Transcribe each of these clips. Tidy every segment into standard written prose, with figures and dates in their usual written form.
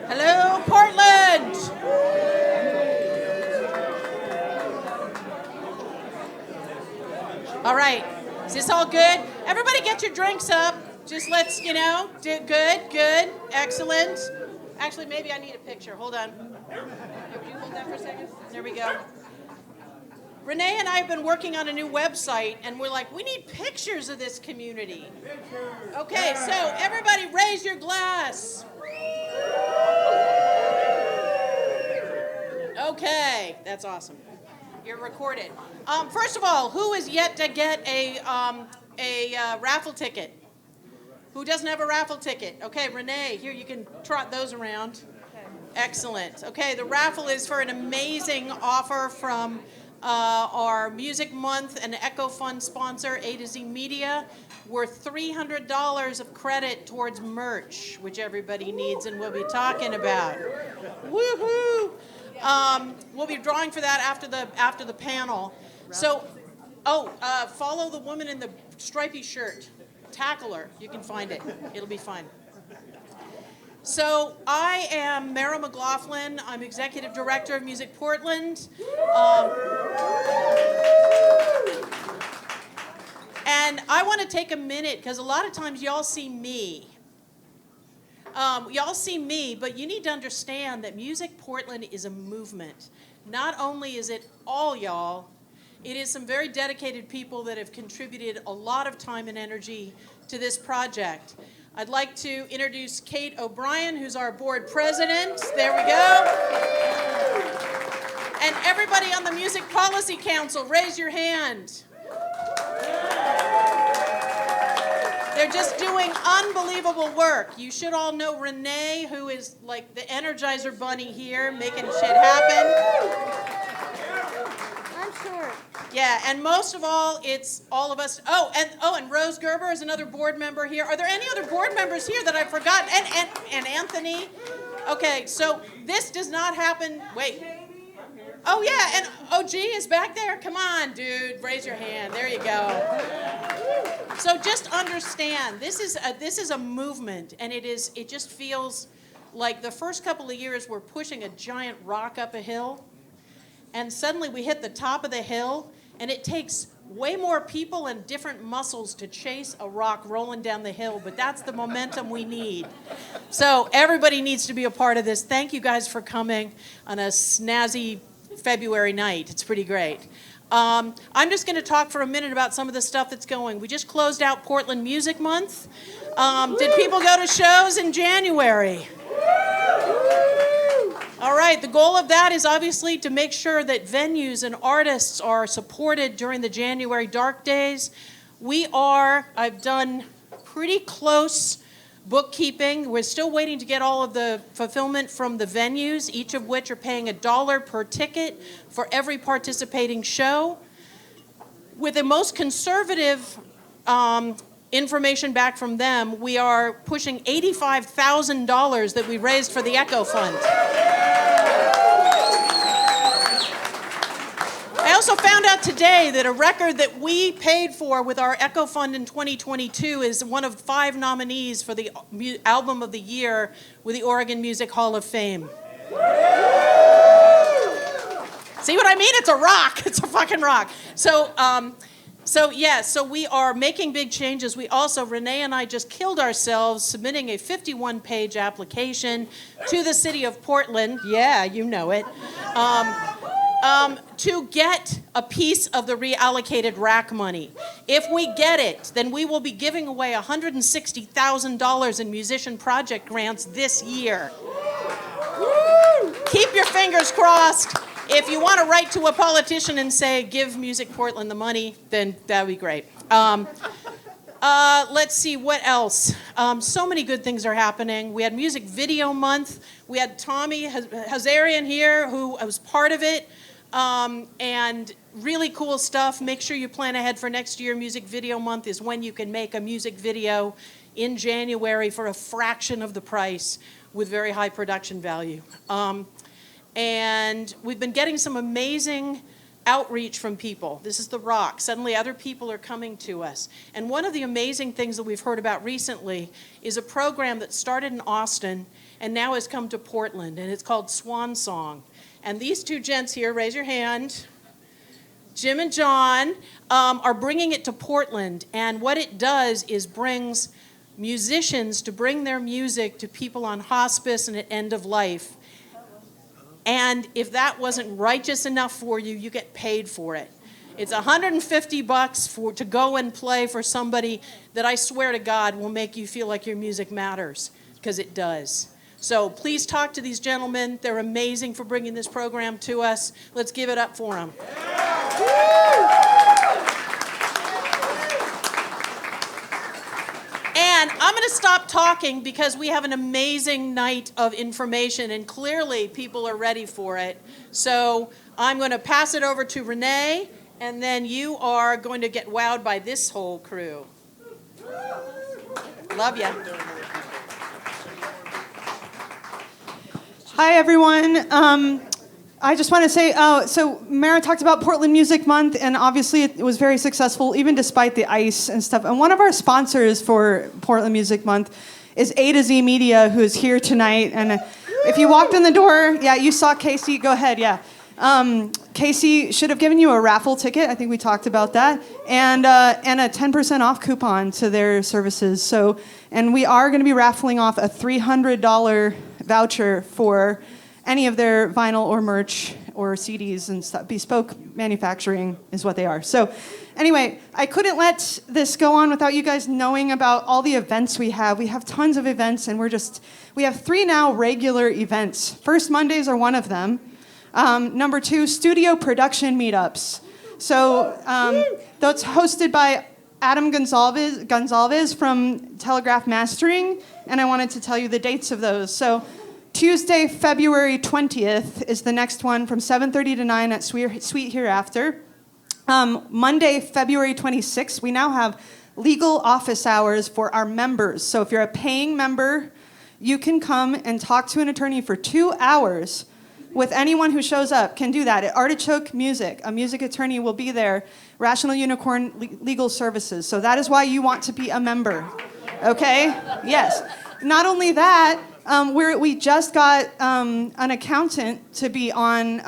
Hello, Portland! All right, is this all good? Everybody get your drinks up. Just let's, do good, excellent. Actually, maybe I need a picture. Hold on. Would you hold that for a second? There we go. Renee and I have been working on a new website, and we're like, we need pictures of this community. Okay, so everybody raise your glass. Okay, that's awesome. You're recorded. First of all, who is yet to get a raffle ticket? Who doesn't have a raffle ticket? Okay, Renee, here you can trot those around. Excellent. Okay, the raffle is for an amazing offer from our Music Month and Echo Fund sponsor, A.to.Z Media, worth $300 of credit towards merch, which everybody needs and we'll be talking about. Woohoo! We'll be drawing for that after the panel. So, follow the woman in the stripy shirt. Tackle her. You can find it. It'll be fun. So I am Mara McLaughlin. I'm Executive Director of MusicPortland. And I want to take a minute, because a lot of times y'all see me. But you need to understand that MusicPortland is a movement. Not only is it all y'all, it is some very dedicated people that have contributed a lot of time and energy to this project. I'd like to introduce Kate O'Brien, who's our board president. There we go. And everybody on the Music Policy Council, raise your hand. They're just doing unbelievable work. You should all know Renee, who is like the Energizer Bunny here, making shit happen. I'm sure. Yeah, and most of all, it's all of us. And Rose Gerber is another board member here. Are there any other board members here that I've forgotten? And Anthony. Okay, so this does not happen. Wait. Oh yeah, and OG is back there. Come on, dude, raise your hand. There you go. So just understand, this is a movement, and it just feels like the first couple of years we're pushing a giant rock up a hill, and suddenly we hit the top of the hill, and it takes way more people and different muscles to chase a rock rolling down the hill, but that's the momentum we need. So everybody needs to be a part of this. Thank you guys for coming on a snazzy February night. It's pretty great. I'm just going to talk for a minute about some of the stuff that's going. We just closed out Portland Music Month. Did people go to shows in January? All right, the goal of that is obviously to make sure that venues and artists are supported during the January dark days. I've done pretty close bookkeeping. We're still waiting to get all of the fulfillment from the venues, each of which are paying $1 per ticket for every participating show. With the most conservative information back from them, we are pushing $85,000 that we raised for the Echo Fund. I also found out today that a record that we paid for with our Echo Fund in 2022 is one of 5 nominees for the Album of the Year with the Oregon Music Hall of Fame. See what I mean? It's a rock. It's a fucking rock. So we are making big changes. We also, Renee and I just killed ourselves submitting a 51-page application to the city of Portland. Yeah, you know it. To get a piece of the reallocated RAC money. If we get it, then we will be giving away $160,000 in musician project grants this year. Woo! Keep your fingers crossed. If you want to write to a politician and say, give MusicPortland the money, then that would be great. Let's see, what else? So many good things are happening. We had Music Video Month. We had Tommy Hazarian here, who was part of it. And really cool stuff. Make sure you plan ahead for next year. Music Video Month is when you can make a music video in January for a fraction of the price with very high production value. And we've been getting some amazing outreach from people. This is the rock. Suddenly other people are coming to us. And one of the amazing things that we've heard about recently is a program that started in Austin and now has come to Portland, and it's called Swan Song. And these two gents here, raise your hand, Jim and John, are bringing it to Portland. And what it does is brings musicians to bring their music to people on hospice and at end of life. And if that wasn't righteous enough for you, you get paid for it. It's $150 to go and play for somebody that I swear to God will make you feel like your music matters, because it does. So please talk to these gentlemen. They're amazing for bringing this program to us. Let's give it up for them. And I'm going to stop talking because we have an amazing night of information, and clearly people are ready for it. So I'm going to pass it over to Renee, and then you are going to get wowed by this whole crew. Love ya. Hi, everyone. I just want to say, so Mara talked about Portland Music Month, and obviously it was very successful, even despite the ice and stuff. And one of our sponsors for Portland Music Month is A.to.Z Media, who is here tonight. And if you walked in the door, yeah, you saw Casey. Go ahead, yeah. Casey should have given you a raffle ticket. I think we talked about that. And a 10% off coupon to their services. So, and we are going to be raffling off a $300 voucher for any of their vinyl or merch or CDs and stuff. Bespoke manufacturing is what they are. So anyway, I couldn't let this go on without you guys knowing about all the events we have. We have tons of events, and we have 3 now regular events. First Mondays are one of them. Number 2, studio production meetups. So that's hosted by Adam Gonzalez from Telegraph Mastering, and I wanted to tell you the dates of those. So Tuesday, February 20th is the next one from 7:30 to 9 at Sweet Hereafter. Monday, February 26th, we now have legal office hours for our members. So if you're a paying member, you can come and talk to an attorney for 2 hours with anyone who shows up. Can do that at Artichoke Music. A music attorney will be there. Rational Unicorn Legal Services. So that is why you want to be a member. Okay? Yes. Not only that, we just got an accountant to be on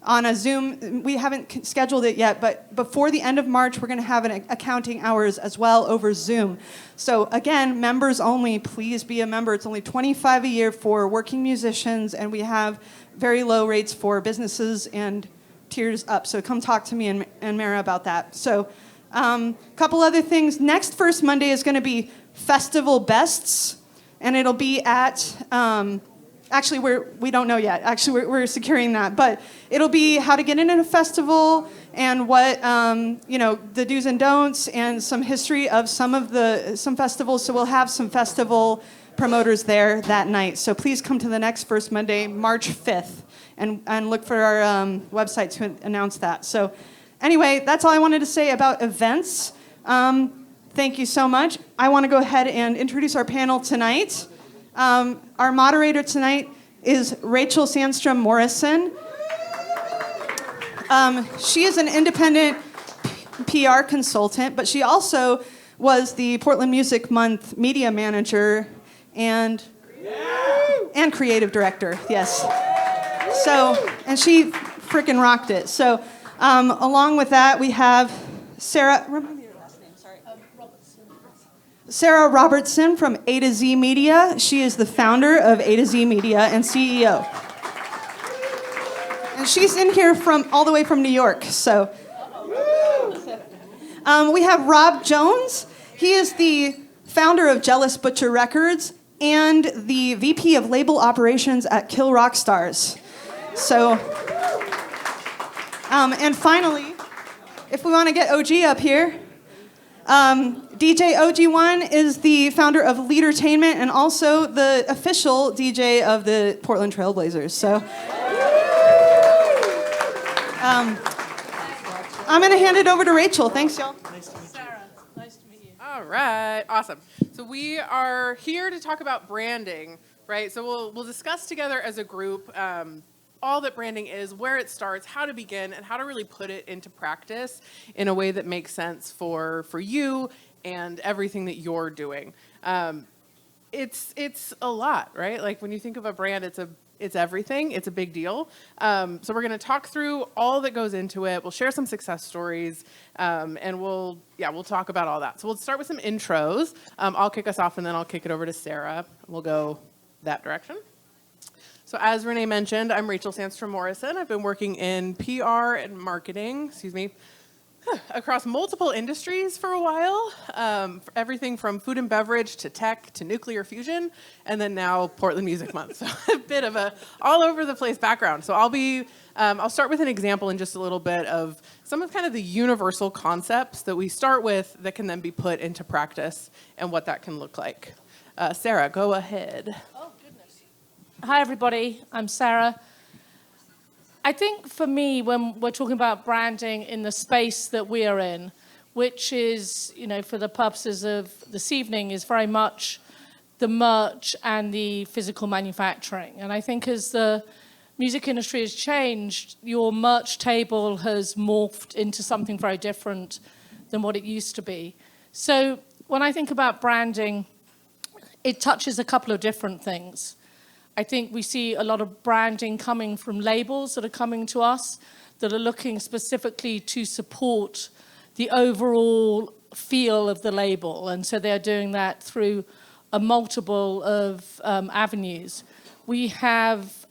a Zoom. We haven't scheduled it yet, but before the end of March, we're going to have an accounting hours as well over Zoom. So again, members only, please be a member. It's only $25 a year for working musicians, and we have very low rates for businesses and tiers up. So come talk to me and Mara about that. So a couple other things. Next First Monday is going to be Festival Bests. And it'll be at, actually, we don't know yet. Actually, we're securing that. But it'll be how to get into a festival and what, the do's and don'ts and some history of some festivals. So we'll have some festival promoters there that night. So please come to the next First Monday, March 5th, and look for our website to announce that. So anyway, that's all I wanted to say about events. Thank you so much. I want to go ahead and introduce our panel tonight. Our moderator tonight is Rachel Sandstrom Morrison. She is an independent PR consultant, but she also was the Portland Music Month media manager and creative director. Yes. So, and she freaking rocked it. So, along with that, we have Sarah. Sarah Robertson from A.to.Z Media. She is the founder of A.to.Z Media and CEO. And she's in here all the way from New York. So we have Rob Jones. He is the founder of Jealous Butcher Records and the VP of Label Operations at Kill Rock Stars. So, and finally, if we want to get OG up here, DJ OG1 is the founder of Leadertainment and also the official DJ of the Portland Trailblazers. So I'm going to hand it over to Rachel. Thanks, y'all. Sarah, nice to meet you. All right, awesome. So we are here to talk about branding, right? So we'll discuss together as a group all that branding is, where it starts, how to begin, and how to really put it into practice in a way that makes sense for you and everything that you're doing. It's a lot, right? Like when you think of a brand, it's everything. It's a big deal. So we're going to talk through all that goes into it. We'll share some success stories, and we'll talk about all that. So we'll start with some intros. I'll kick us off, and then I'll kick it over to Sarah. We'll go that direction. So as Renee mentioned, I'm Rachel Sandstrom Morrison. I've been working in PR and marketing, across multiple industries for a while, everything from food and beverage to tech to nuclear fusion, and then now Portland Music Month. So a bit of a all over the place background. So I'll start with an example in just a little bit of some of kind of the universal concepts that we start with that can then be put into practice and what that can look like. Sarah, go ahead. Oh, goodness. Hi, everybody. I'm Sarah. I think for me, when we're talking about branding in the space that we are in, which is, for the purposes of this evening, is very much the merch and the physical manufacturing. And I think as the music industry has changed, your merch table has morphed into something very different than what it used to be. So when I think about branding, it touches a couple of different things. I think we see a lot of branding coming from labels that are coming to us that are looking specifically to support the overall feel of the label. And so they're doing that through a multiple of avenues. We have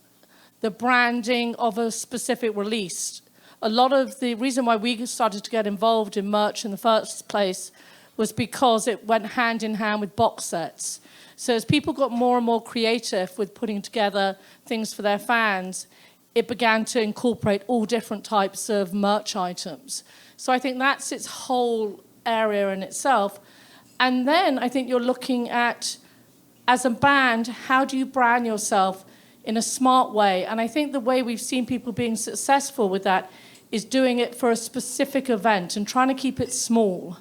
the branding of a specific release. A lot of the reason why we started to get involved in merch in the first place was because it went hand in hand with box sets. So as people got more and more creative with putting together things for their fans, it began to incorporate all different types of merch items. So I think that's its whole area in itself. And then I think you're looking at, as a band, how do you brand yourself in a smart way? And I think the way we've seen people being successful with that is doing it for a specific event and trying to keep it small.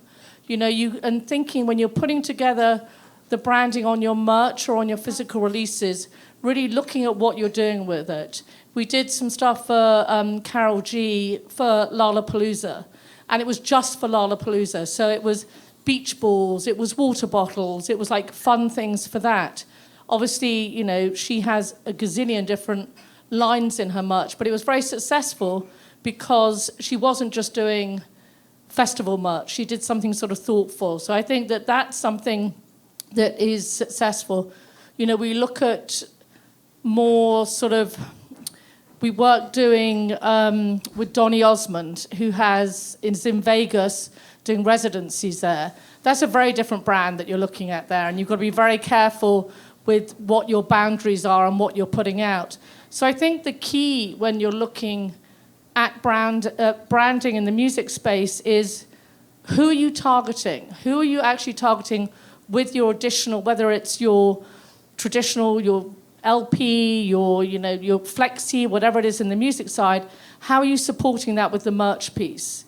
And thinking when you're putting together the branding on your merch or on your physical releases, really looking at what you're doing with it. We did some stuff for Carol G for Lollapalooza, and it was just for Lollapalooza. So it was beach balls, it was water bottles, it was like fun things for that. Obviously, she has a gazillion different lines in her merch, but it was very successful because she wasn't just doing festival merch. She did something sort of thoughtful. So I think that that's something that is successful. We look at more we work doing with Donny Osmond, who is in Vegas doing residencies there. That's a very different brand that you're looking at there, and you've got to be very careful with what your boundaries are and what you're putting out. So I think the key when you're looking at branding in the music space is who are you targeting? Who are you actually targeting with your additional, whether it's your traditional, your LP, your flexi, whatever it is in the music side, how are you supporting that with the merch piece?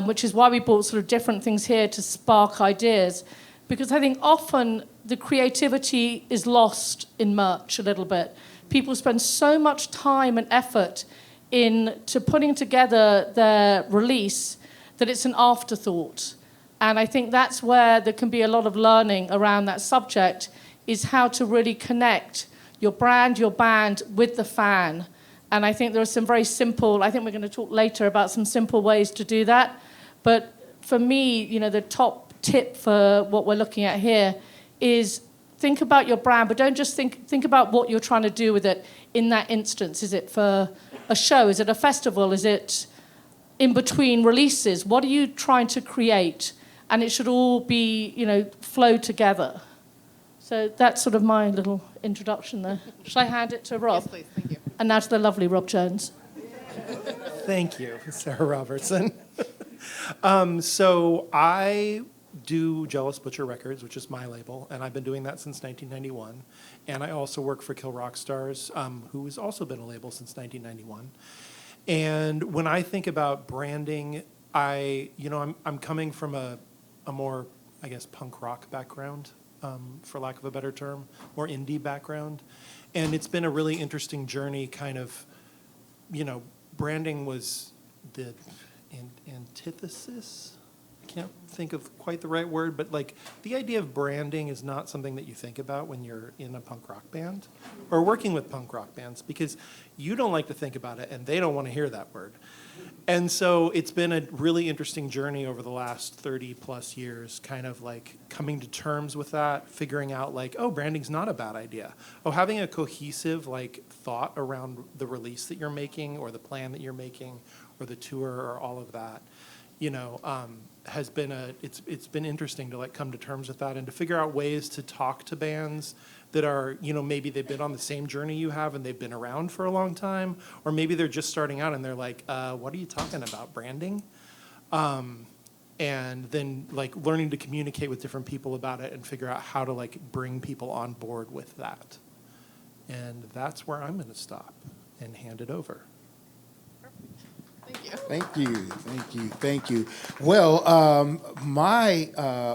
Which is why we brought sort of different things here to spark ideas. Because I think often the creativity is lost in merch a little bit. People spend so much time and effort into putting together their release that it's an afterthought. And I think that's where there can be a lot of learning around that subject, is how to really connect your brand, your band with the fan. And I think there are some very simple, I think we're going to talk later about some simple ways to do that. But for me, the top tip for what we're looking at here is think about your brand, but don't just think about what you're trying to do with it in that instance. Is it for a show? Is it a festival? Is it in between releases? What are you trying to create? And it should all be, flow together. So that's sort of my little introduction there. Shall I hand it to Rob? Yes, please. Thank you. And now to the lovely Rob Jones. Thank you, Sarah Robertson. So I do Jealous Butcher Records, which is my label, and I've been doing that since 1991. And I also work for Kill Rock Stars, who has also been a label since 1991. And when I think about branding, I'm coming from a more, I guess, punk rock background, for lack of a better term, or indie background. And it's been a really interesting journey kind of branding was the antithesis. I can't think of quite the right word, but like the idea of branding is not something that you think about when you're in a punk rock band or working with punk rock bands, because you don't like to think about it and they don't want to hear that word. And so it's been a really interesting journey over the last 30 plus years, kind of like coming to terms with that, figuring out like, oh, branding's not a bad idea. Oh, having a cohesive like thought around the release that you're making or the plan that you're making or the tour or all of that, has been it's been interesting to like come to terms with that and to figure out ways to talk to bands that are, maybe they've been on the same journey you have and they've been around for a long time, or maybe they're just starting out and they're like, what are you talking about, branding? And then like learning to communicate with different people about it and figure out how to like bring people on board with that. And that's where I'm going to stop and hand it over. Thank you. Well, my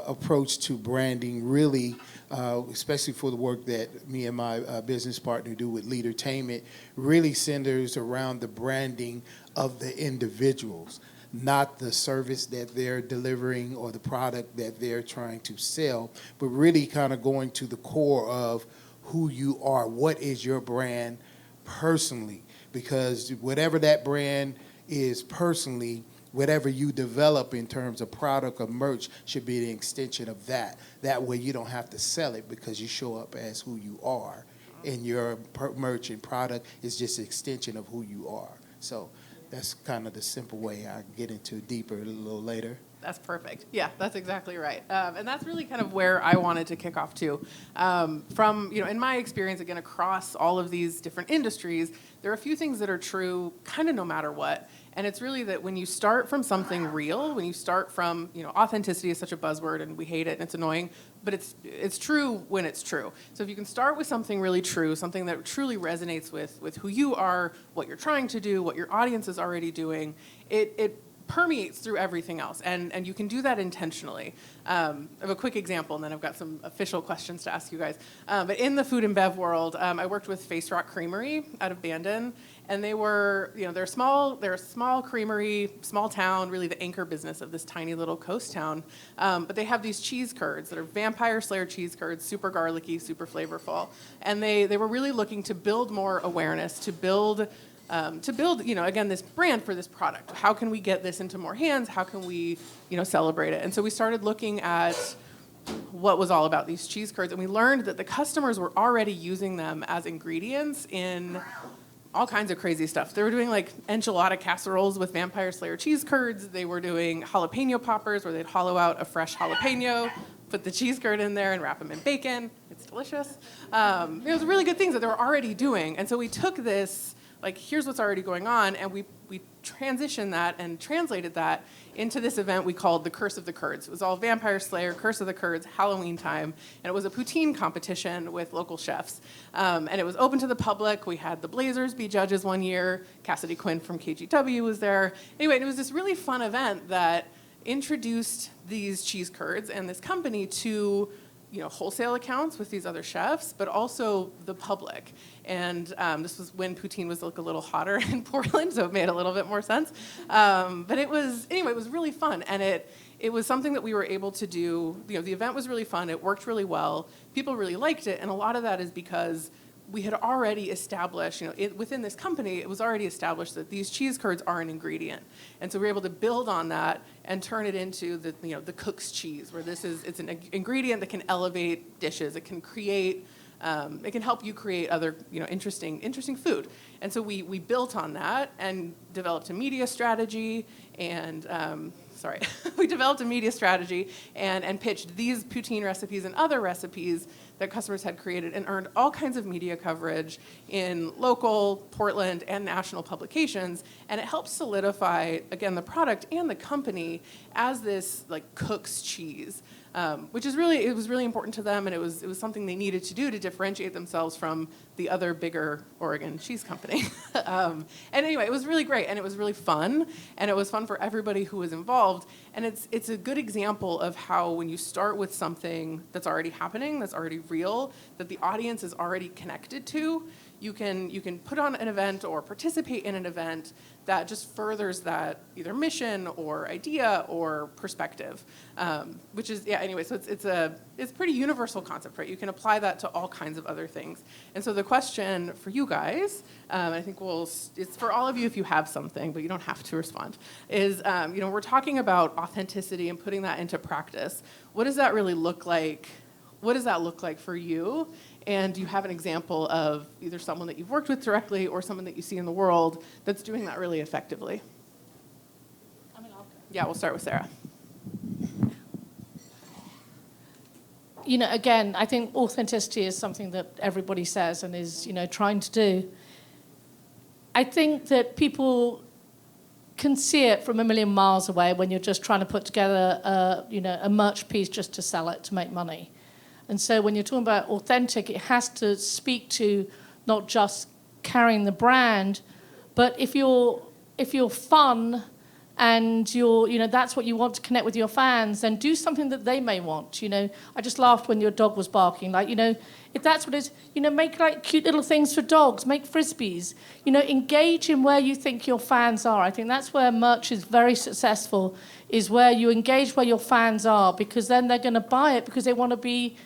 approach to branding really, especially for the work that me and my business partner do with Leadertainment, really centers around the branding of the individuals, not the service that they're delivering or the product that they're trying to sell, but really kind of going to the core of who you are. What is your brand personally? Because whatever that brand is personally, whatever you develop in terms of product or merch should be the extension of that. That way you don't have to sell it because you show up as who you are. And your merch and product is just an extension of who you are. So that's kind of the simple way. I get into deeper a little later. That's perfect. Yeah, that's exactly right. And that's really kind of where I wanted to kick off too. From, in my experience, again, across all of these different industries, there are a few things that are true kind of no matter what. And it's really that when you start from something real, when you start from, authenticity is such a buzzword and we hate it and it's annoying, but it's true when it's true. So if you can start with something really true, something that truly resonates with who you are, what you're trying to do, what your audience is already doing, it permeates through everything else, and you can do that intentionally. I have a quick example, and then I've got some official questions to ask you guys. But in the food and bev world, I worked with Face Rock Creamery out of Bandon, and they were, they're a small creamery, small town, really the anchor business of this tiny little coast town. But they have these cheese curds that are Vampire Slayer cheese curds, super garlicky, super flavorful, and they were really looking to build more awareness, to build, again, this brand for this product. How can we get this into more hands? How can we, celebrate it? And so we started looking at what was all about these cheese curds, and we learned that the customers were already using them as ingredients in all kinds of crazy stuff. They were doing like enchilada casseroles with Vampire Slayer cheese curds. They were doing jalapeno poppers where they'd hollow out a fresh jalapeno, put the cheese curd in there and wrap them in bacon. It's delicious. It was really good things that they were already doing. And so we took this, like, here's what's already going on, and we transitioned that and translated that into this event we called the Curse of the Curds. It was all Vampire Slayer, Curse of the Curds, Halloween time, and it was a poutine competition with local chefs. And it was open to the public. We had the Blazers be judges one year. Cassidy Quinn from KGW was there. Anyway, it was this really fun event that introduced these cheese curds and this company to wholesale accounts with these other chefs, but also the public. And this was when poutine was like a little hotter in Portland, so it made a little bit more sense. But it was really fun. And it was something that we were able to do. The event was really fun. It worked really well. People really liked it. And a lot of that is because we had already established, within this company, it was already established that these cheese curds are an ingredient. And so we were able to build on that and turn it into the cook's cheese, where it's an ingredient that can elevate dishes. It can create, it can help you create other, interesting food. And so we built on that and developed a media strategy and, we developed a media strategy and pitched these poutine recipes and other recipes that customers had created and earned all kinds of media coverage in local, Portland, and national publications. And it helped solidify, again, the product and the company as this cook's cheese, which is really, it was really important to them, and it was something they needed to do to differentiate themselves from the other bigger Oregon cheese company. And anyway, it was really great, and it was really fun, and it was fun for everybody who was involved. And it's a good example of how when you start with something that's already happening, that's already real, that the audience is already connected to, you can put on an event or participate in an event that just furthers that either mission or idea or perspective, which is, anyway, so it's a pretty universal concept, right? You can apply that to all kinds of other things. And so the question for you guys, I think it's for all of you if you have something, but you don't have to respond, is, we're talking about authenticity and putting that into practice. What does that really look like? What does that look like for you? And do you have an example of either someone that you've worked with directly or someone that you see in the world that's doing that really effectively? I'll go. Yeah, we'll start with Sarah. Again, I think authenticity is something that everybody says and is, trying to do. I think that people can see it from a million miles away when you're just trying to put together, a merch piece just to sell it, to make money. And so when you're talking about authentic, it has to speak to not just carrying the brand, but if you're fun and that's what you want to connect with your fans, then do something that they may want. I just laughed when your dog was barking. If that's what it is, make cute little things for dogs, make frisbees. Engage in where you think your fans are. I think that's where merch is very successful, is where you engage where your fans are, because then they're going to buy it because they want to be.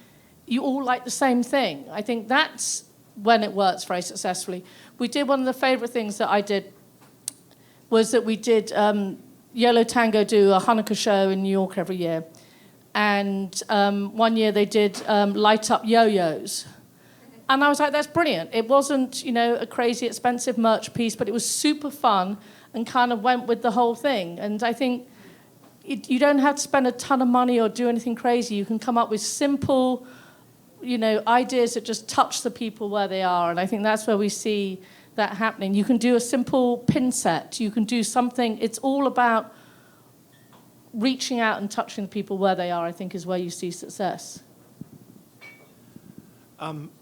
You all like the same thing. I think that's when it works very successfully. We did one of the favorite things that I did was that we did Yellow Tango do a Hanukkah show in New York every year. And one year they did light up yo-yos. And I was like, that's brilliant. It wasn't, a crazy expensive merch piece, but it was super fun and kind of went with the whole thing. And I think you don't have to spend a ton of money or do anything crazy. You can come up with simple, ideas that just touch the people where they are. And I think that's where we see that happening. You can do a simple pin set. You can do something. It's all about reaching out and touching the people where they are, I think, is where you see success.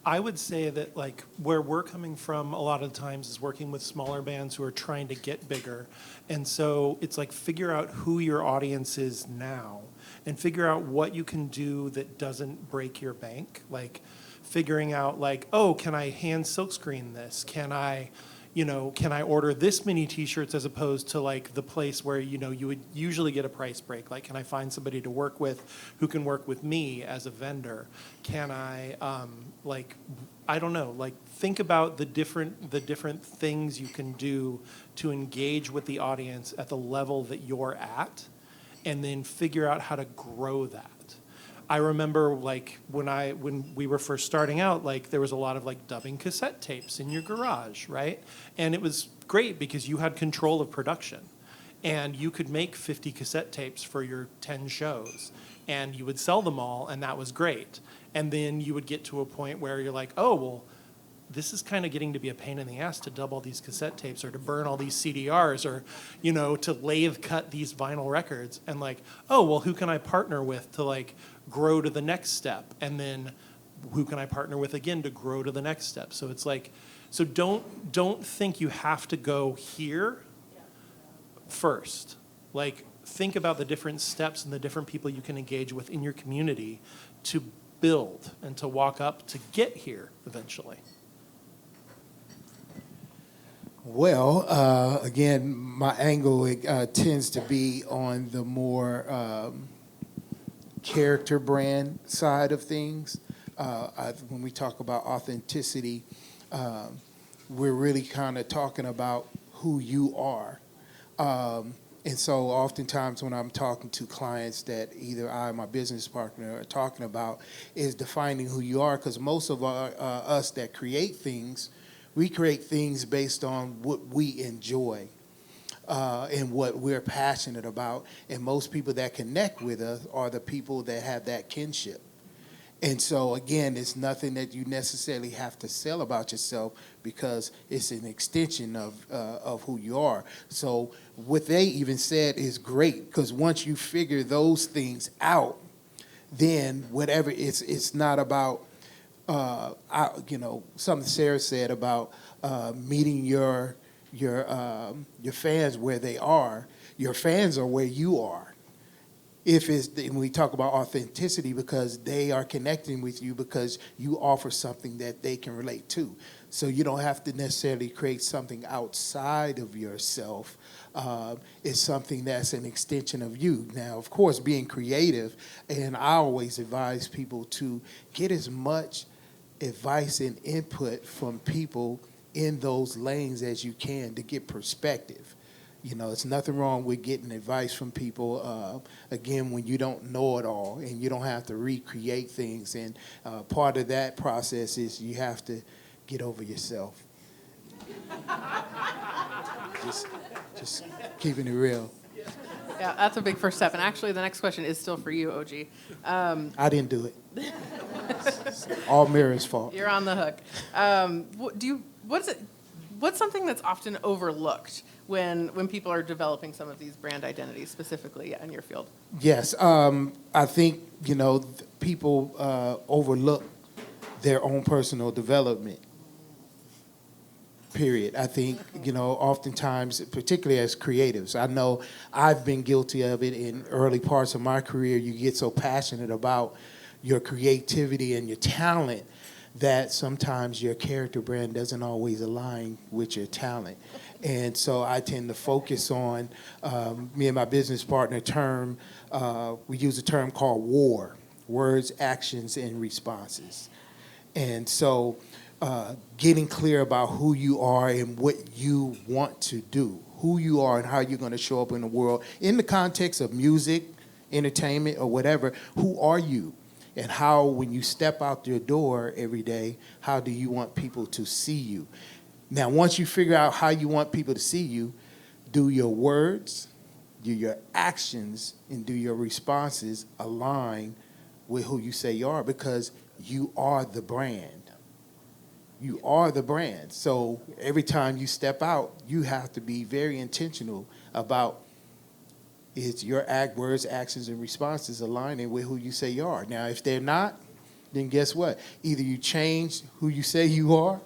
I would say that where we're coming from a lot of times is working with smaller bands who are trying to get bigger. And so it's figure out who your audience is now and figure out what you can do that doesn't break your bank. Figuring out can I hand silkscreen this? Can I order this many t-shirts as opposed to the place where, you would usually get a price break? Can I find somebody to work with who can work with me as a vendor? Can I, I don't know, think about the different things you can do to engage with the audience at the level that you're at, and then figure out how to grow that. I remember when we were first starting out, there was a lot of dubbing cassette tapes in your garage, right? And it was great because you had control of production, and you could make 50 cassette tapes for your 10 shows, and you would sell them all, and that was great. And then you would get to a point where you're like, oh, well, this is kind of getting to be a pain in the ass to dub all these cassette tapes or to burn all these CDRs or, to lathe cut these vinyl records. And oh, well, who can I partner with to grow to the next step? And then who can I partner with again to grow to the next step? So it's so don't think you have to go here first. Think about the different steps and the different people you can engage with in your community to build and to walk up to get here eventually. Well, again, my angle tends to be on the more character brand side of things. When we talk about authenticity, we're really kind of talking about who you are. And so oftentimes when I'm talking to clients that either I or my business partner are talking about is defining who you are, because most of us that create things, we create things based on what we enjoy and what we're passionate about. And most people that connect with us are the people that have that kinship. And so, again, it's nothing that you necessarily have to sell about yourself because it's an extension of who you are. So what they even said is great, because once you figure those things out, then whatever, it's not about, something Sarah said about meeting your fans where they are. Your fans are where you are. if it's, and we talk about authenticity, because they are connecting with you because you offer something that they can relate to. So you don't have to necessarily create something outside of yourself. It's something that's an extension of you. Now, of course, being creative, and I always advise people to get as much advice and input from people in those lanes as you can to get perspective. You know, it's nothing wrong with getting advice from people, again, when you don't know it all and you don't have to recreate things. And part of that process is you have to get over yourself. just keeping it real. Yeah, that's a big first step. And actually, the next question is still for you, OG. I didn't do it. It's all Mira's fault. You're on the hook. What's something that's often overlooked when people are developing some of these brand identities, specifically in your field? Yes, I think, people overlook their own personal development. Period. I think, oftentimes, particularly as creatives, I know I've been guilty of it in early parts of my career. You get so passionate about your creativity and your talent that sometimes your character brand doesn't always align with your talent. And so I tend to focus on, me and my business partner we use a term called WAR, words, actions, and responses. And so getting clear about who you are and what you want to do, who you are and how you're going to show up in the world in the context of music, entertainment, or whatever. Who are you? And how, when you step out your door every day, how do you want people to see you? Now, once you figure out how you want people to see you, do your words, do your actions, and do your responses align with who you say you are, because you are the brand. You are the brand. So every time you step out, you have to be very intentional about is your words, actions, and responses aligning with who you say you are. Now, if they're not, then guess what? Either you change who you say you are,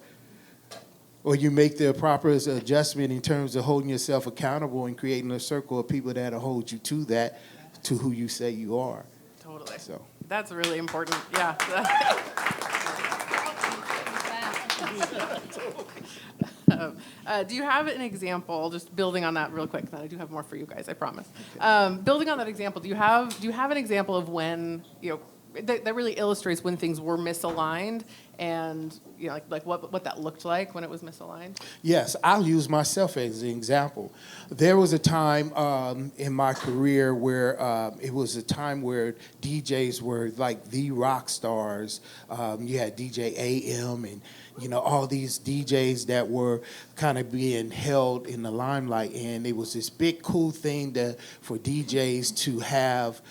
or you make the proper adjustment in terms of holding yourself accountable and creating a circle of people that'll hold you to that, to who you say you are. Totally. So that's really important. Yeah. Do you have an example, just building on that real quick, then I do have more for you guys, I promise. Building on that example, do you have an example of when, that really illustrates when things were misaligned and, like what that looked like when it was misaligned? yes, I'll use myself as an example. There was a time in my career where it was a time where DJs were like the rock stars. You had DJ AM and all these DJs that were kind of being held in the limelight, and it was this big cool thing for DJs to have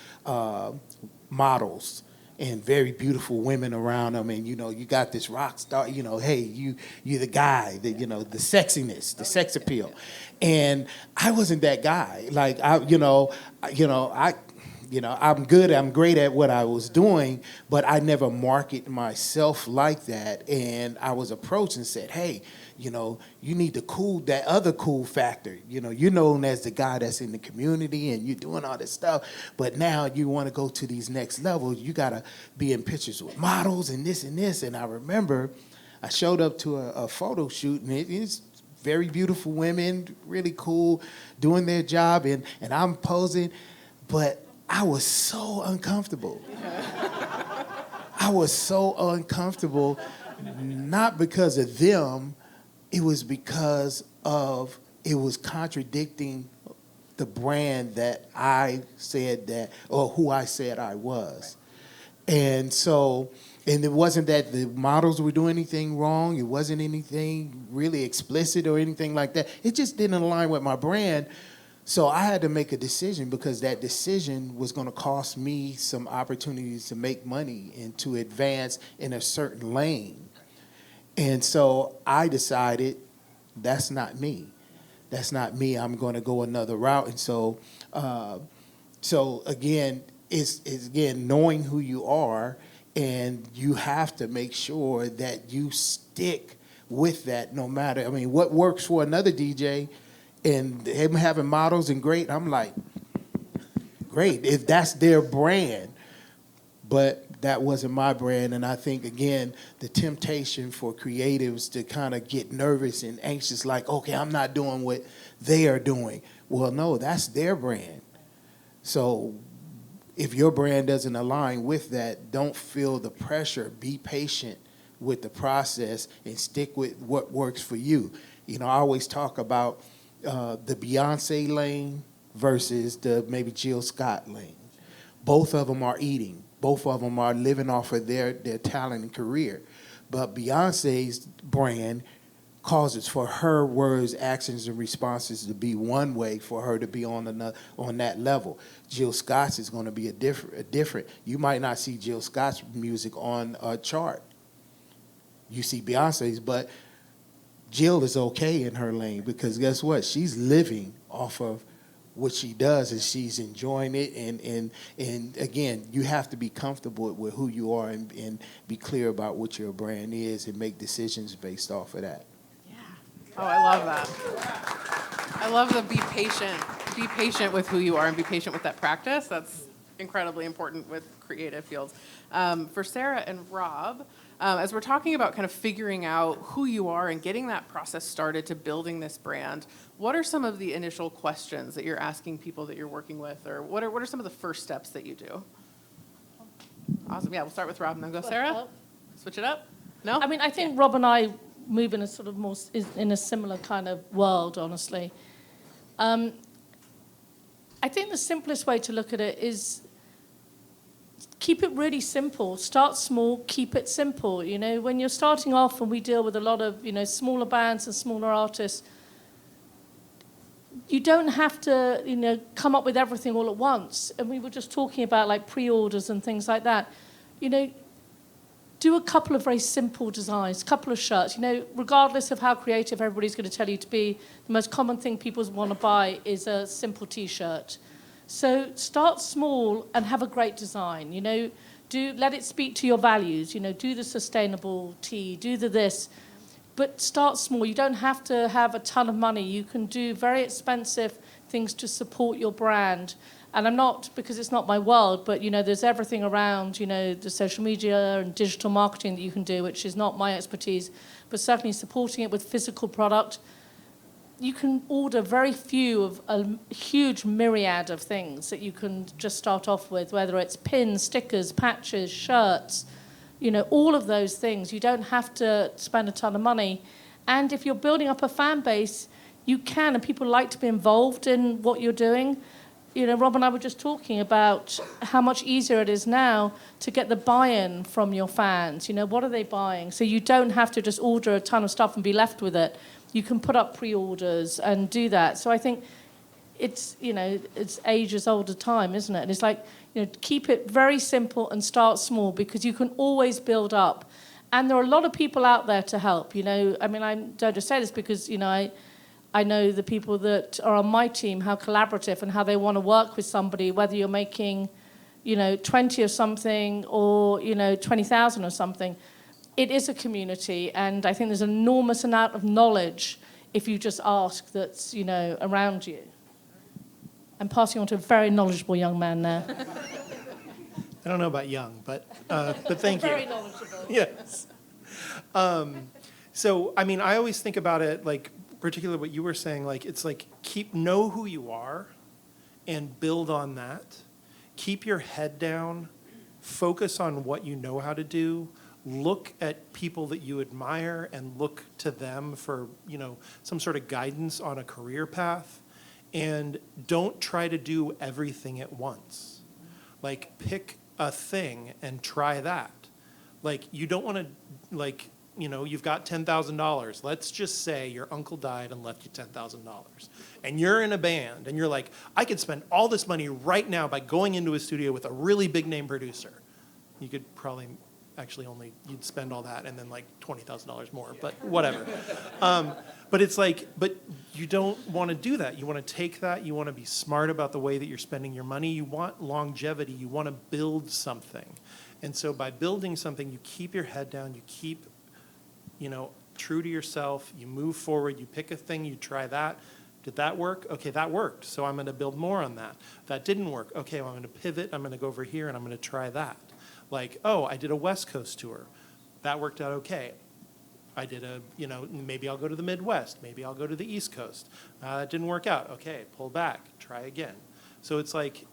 models and very beautiful women around them, and you got this rock star, hey, you're the guy, the sexiness, the sex appeal, and I wasn't that guy. Like I'm good, I'm great at what I was doing, but I never marketed myself like that. And I was approached and said, hey, you need to that other cool factor. You're known as the guy that's in the community and you're doing all this stuff, but now you want to go to these next levels. You got to be in pictures with models and this and this. And I remember I showed up to a photo shoot, and it's very beautiful women, really cool, doing their job, and I'm posing, but I was so uncomfortable. I was so uncomfortable, not because of them, it was because it was contradicting the brand that I said or who I said I was. And so, and it wasn't that the models were doing anything wrong, it wasn't anything really explicit or anything like that. It just didn't align with my brand. So I had to make a decision, because that decision was going to cost me some opportunities to make money and to advance in a certain lane. And so I decided that's not me. That's not me. I'm going to go another route. And so again, it's again knowing who you are, and you have to make sure that you stick with that no matter. I mean, what works for another DJ and him having models and great, I'm like, great. If that's their brand, but that wasn't my brand. And I think, again, the temptation for creatives to kind of get nervous and anxious, like, okay, I'm not doing what they are doing. Well, no, that's their brand. So if your brand doesn't align with that, don't feel the pressure. Be patient with the process and stick with what works for you. You know, I always talk about the Beyonce lane versus the maybe Jill Scott lane. Both of them are eating. Both of them are living off of their talent and career. But Beyonce's brand causes for her words, actions, and responses to be one way for her to be on that level. Jill Scott's is going to be a different. You might not see Jill Scott's music on a chart. You see Beyonce's, but Jill is okay in her lane because guess what? She's living off of what she does and she's enjoying it. And again, you have to be comfortable with who you are and be clear about what your brand is and make decisions based off of that. Oh, I love that. I love the be patient. Be patient with who you are and be patient with that practice. That's incredibly important with creative fields. For Sarah and Rob, as we're talking about kind of figuring out who you are and getting that process started to building this brand, what are some of the initial questions that you're asking people that you're working with, or what are some of the first steps that you do? Awesome. Yeah, we'll start with Rob and then go Sarah. Switch it up. No? I mean, I think Rob and I move in a sort of more in a similar kind of world, honestly. I think the simplest way to look at it is keep it really simple. Start small, keep it simple. You know, when you're starting off, and we deal with a lot of, you know, smaller bands and smaller artists, you don't have to, you know, come up with everything all at once. And we were just talking about like pre-orders and things like that. You know, do a couple of very simple designs, a couple of shirts. You know, regardless of how creative everybody's going to tell you to be, the most common thing people want to buy is a simple T-shirt. So start small and have a great design. You know, let it speak to your values. You know, do the sustainable tee, do the this, but start small. You don't have to have a ton of money. You can do very expensive things to support your brand. And I'm not, because it's not my world, but, you know, there's everything around, you know, the social media and digital marketing that you can do, which is not my expertise, but certainly supporting it with physical product. You can order very few of a huge myriad of things that you can just start off with, whether it's pins, stickers, patches, shirts, you know, all of those things. You don't have to spend a ton of money. And if you're building up a fan base, you can, and people like to be involved in what you're doing. You know, Rob and I were just talking about how much easier it is now to get the buy-in from your fans. You know, what are they buying? So you don't have to just order a ton of stuff and be left with it. You can put up pre-orders and do that. So I think it's, you know, it's age as old as time, isn't it? And it's like, you know, keep it very simple and start small because you can always build up. And there are a lot of people out there to help, you know. I mean, I don't just say this because, you know, I know the people that are on my team, how collaborative and how they want to work with somebody, whether you're making, you know, 20 or something or, you know, 20,000 or something. It is a community, and I think there's an enormous amount of knowledge if you just ask that's, you know, around you. I'm passing on to a very knowledgeable young man now. I don't know about young, but thank you. Very knowledgeable. Yes. So, I mean, I always think about it, like, particularly what you were saying, like, it's like, know who you are and build on that. Keep your head down. Focus on what you know how to do. Look at people that you admire and look to them for, you know, some sort of guidance on a career path. And don't try to do everything at once. Like, pick a thing and try that. Like, you don't want to, like, you know, you've got $10,000. Let's just say your uncle died and left you $10,000. And you're in a band and you're like, I could spend all this money right now by going into a studio with a really big name producer. You could probably actually you'd spend all that and then like $20,000 more, but whatever. But it's like, but you don't want to do that. You want to take that. You want to be smart about the way that you're spending your money. You want longevity. You want to build something. And so by building something, you keep your head down. You keep, you know, true to yourself. You move forward. You pick a thing. You try that. Did that work? Okay, that worked. So I'm going to build more on that. That didn't work. Okay, well, I'm going to pivot. I'm going to go over here and I'm going to try that. Like, oh, I did a West Coast tour. That worked out okay. I did maybe I'll go to the Midwest. Maybe I'll go to the East Coast. That didn't work out. Okay, pull back, try again. So it's like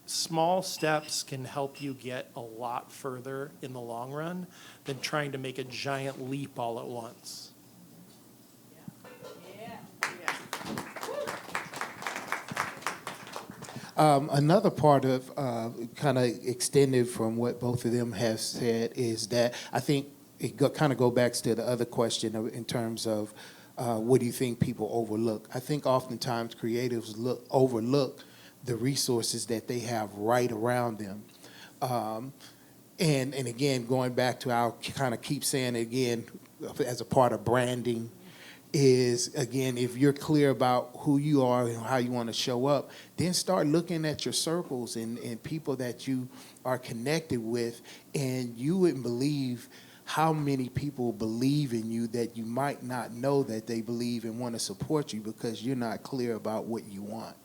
small steps can help you get a lot further in the long run than trying to make a giant leap all at once. Another part of kind of extended from what both of them have said is that I think it kind of go back to the other question in terms of what do you think people overlook? I think oftentimes creatives overlook the resources that they have right around them. And again, going back to, I'll kind of keep saying it again, as a part of branding, is, again, if you're clear about who you are and how you want to show up, then start looking at your circles and people that you are connected with, and you wouldn't believe how many people believe in you that you might not know that they believe and want to support you because you're not clear about what you want.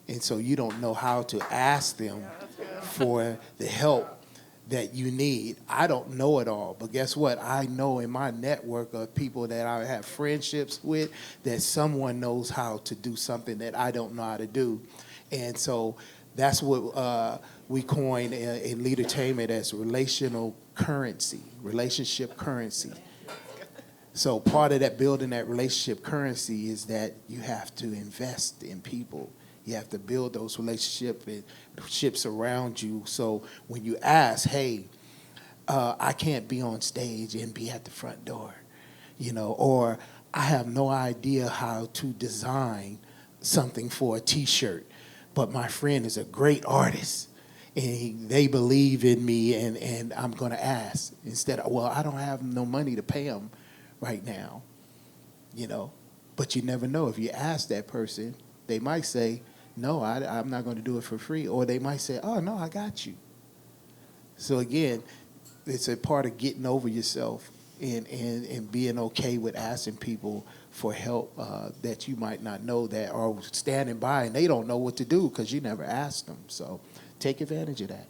And so you don't know how to ask them for the help that you need. I don't know it all, but guess what? I know in my network of people that I have friendships with that someone knows how to do something that I don't know how to do. And so that's what we coined in Leadertainment as relational currency, relationship currency. So part of that building that relationship currency is that you have to invest in people. You have to build those relationships around you. So when you ask, hey, I can't be on stage and be at the front door, or I have no idea how to design something for a T-shirt, but my friend is a great artist and they believe in me and I'm going to ask instead of, well, I don't have no money to pay them right now, But you never know. If you ask that person, they might say, no, I'm not going to do it for free. Or they might say, oh, no, I got you. So, again, it's a part of getting over yourself and being okay with asking people for help that you might not know that are standing by and they don't know what to do because you never asked them. So take advantage of that.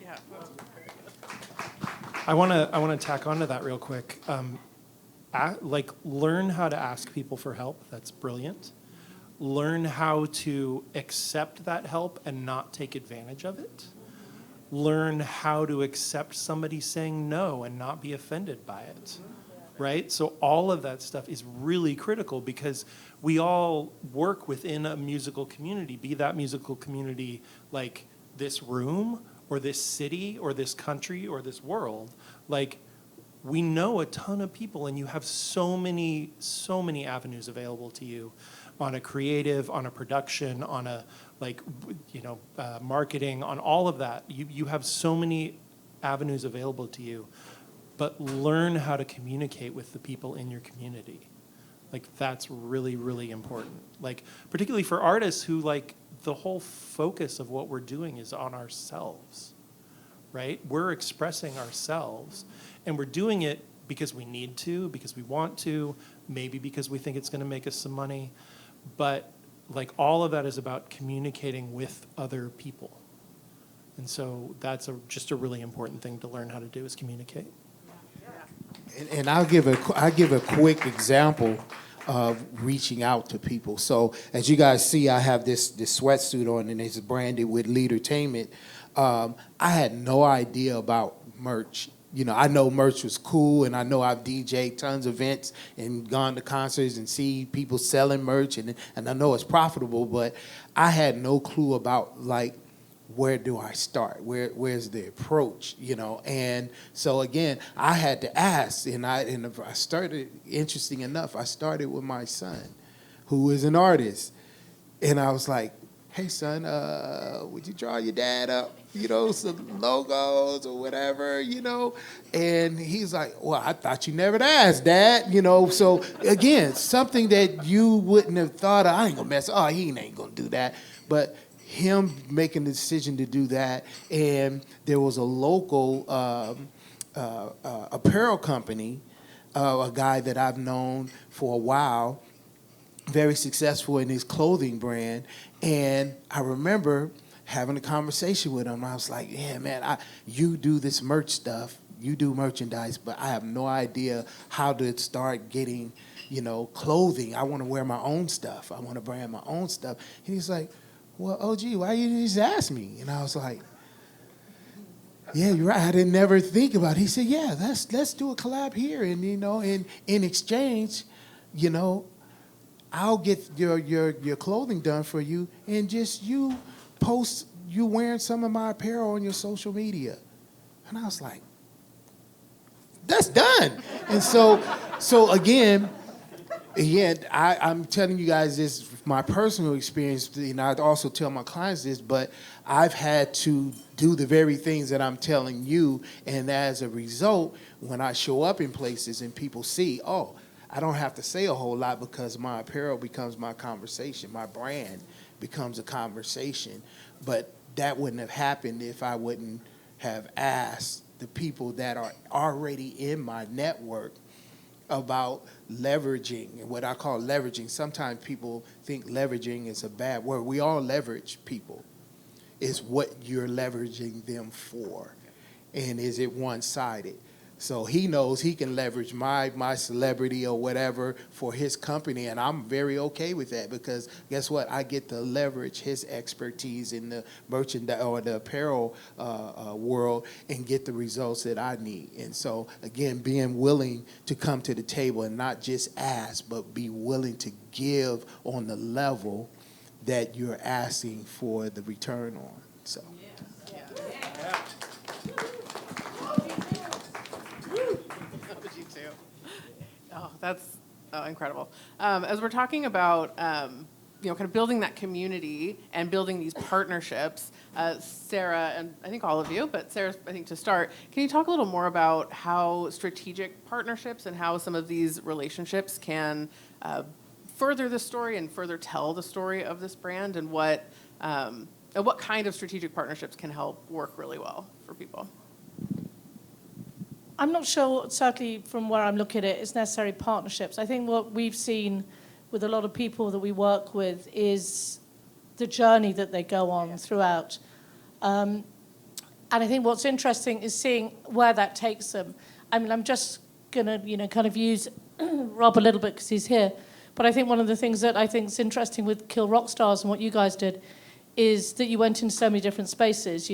Yeah. I want to tack onto that real quick. Learn how to ask people for help. That's brilliant. Learn how to accept that help and not take advantage of it. Learn how to accept somebody saying no and not be offended by it, right? So all of that stuff is really critical because we all work within a musical community, be that musical community like this room or this city or this country or this world. Like, we know a ton of people and you have so many avenues available to you on a creative, on a production, on a marketing, on all of that. You have so many avenues available to you, but learn how to communicate with the people in your community. Like, that's really, really important. Like, particularly for artists who, the whole focus of what we're doing is on ourselves, right? We're expressing ourselves, and we're doing it because we need to, because we want to, maybe because we think it's going to make us some money. But all of that is about communicating with other people. And so that's just a really important thing to learn how to do is communicate. And I'll give a quick example of reaching out to people. So as you guys see, I have this sweatsuit on and it's branded with Leadertainment. I had no idea about merch. I know merch was cool, and I know I've DJed tons of events and gone to concerts and see people selling merch, and I know it's profitable, but I had no clue about, where do I start? Where's the approach, And so, again, I had to ask, and I started, interesting enough, I started with my son, who is an artist, and I was like, hey, son, would you draw your dad up, some logos or whatever, And he's like, well, I thought you never asked, Dad, So, again, something that you wouldn't have thought of, I ain't going to mess, he ain't going to do that. But him making the decision to do that, and there was a local apparel company, a guy that I've known for a while, very successful in his clothing brand. And I remember having a conversation with him. I was like, yeah, man, you do this merch stuff. You do merchandise, but I have no idea how to start getting, clothing. I want to wear my own stuff. I want to brand my own stuff. And he's like, well, OG, why you just ask me? And I was like, yeah, you're right. I didn't never think about it. He said, yeah, let's do a collab here. And, in exchange, I'll get your clothing done for you, and just you post you wearing some of my apparel on your social media. And I was like, that's done. And so again, I'm telling you guys this, my personal experience, and I also tell my clients this, but I've had to do the very things that I'm telling you, and as a result, when I show up in places and people see, oh, I don't have to say a whole lot because my apparel becomes my conversation, my brand becomes a conversation. But that wouldn't have happened if I wouldn't have asked the people that are already in my network about leveraging, and what I call leveraging. Sometimes people think leveraging is a bad word. We all leverage people. It's what you're leveraging them for, and is it one-sided? So he knows he can leverage my celebrity or whatever for his company, and I'm very okay with that, because guess what? I get to leverage his expertise in the merchandise or the apparel world and get the results that I need. And so, again, being willing to come to the table and not just ask, but be willing to give on the level that you're asking for the return on. So. Oh, that's incredible. As we're talking about, kind of building that community and building these partnerships, Sarah, and I think all of you, but Sarah, I think to start, can you talk a little more about how strategic partnerships and how some of these relationships can further the story and further tell the story of this brand, and what kind of strategic partnerships can help work really well for people? I'm not sure, certainly from where I'm looking at it, it's necessarily partnerships. I think what we've seen with a lot of people that we work with is the journey that they go on throughout. And I think what's interesting is seeing where that takes them. I mean, I'm just going to, kind of use Rob a little bit because he's here. But I think one of the things that I think is interesting with Kill Rock Stars and what you guys did is that you went into so many different spaces,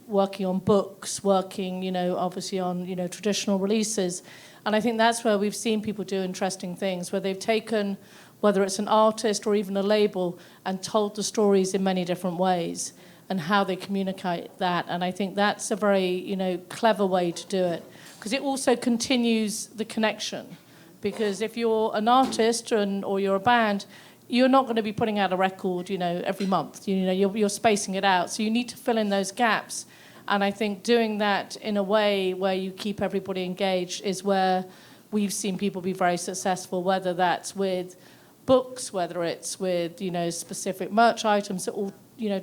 working on books, working, obviously on, traditional releases. And I think that's where we've seen people do interesting things, where they've taken, whether it's an artist or even a label, and told the stories in many different ways and how they communicate that. And I think that's a very, clever way to do it, because it also continues the connection. Because if you're an artist or you're a band, you're not going to be putting out a record, every month. You're spacing it out. So you need to fill in those gaps. And I think doing that in a way where you keep everybody engaged is where we've seen people be very successful, whether that's with books, whether it's with, specific merch items that all,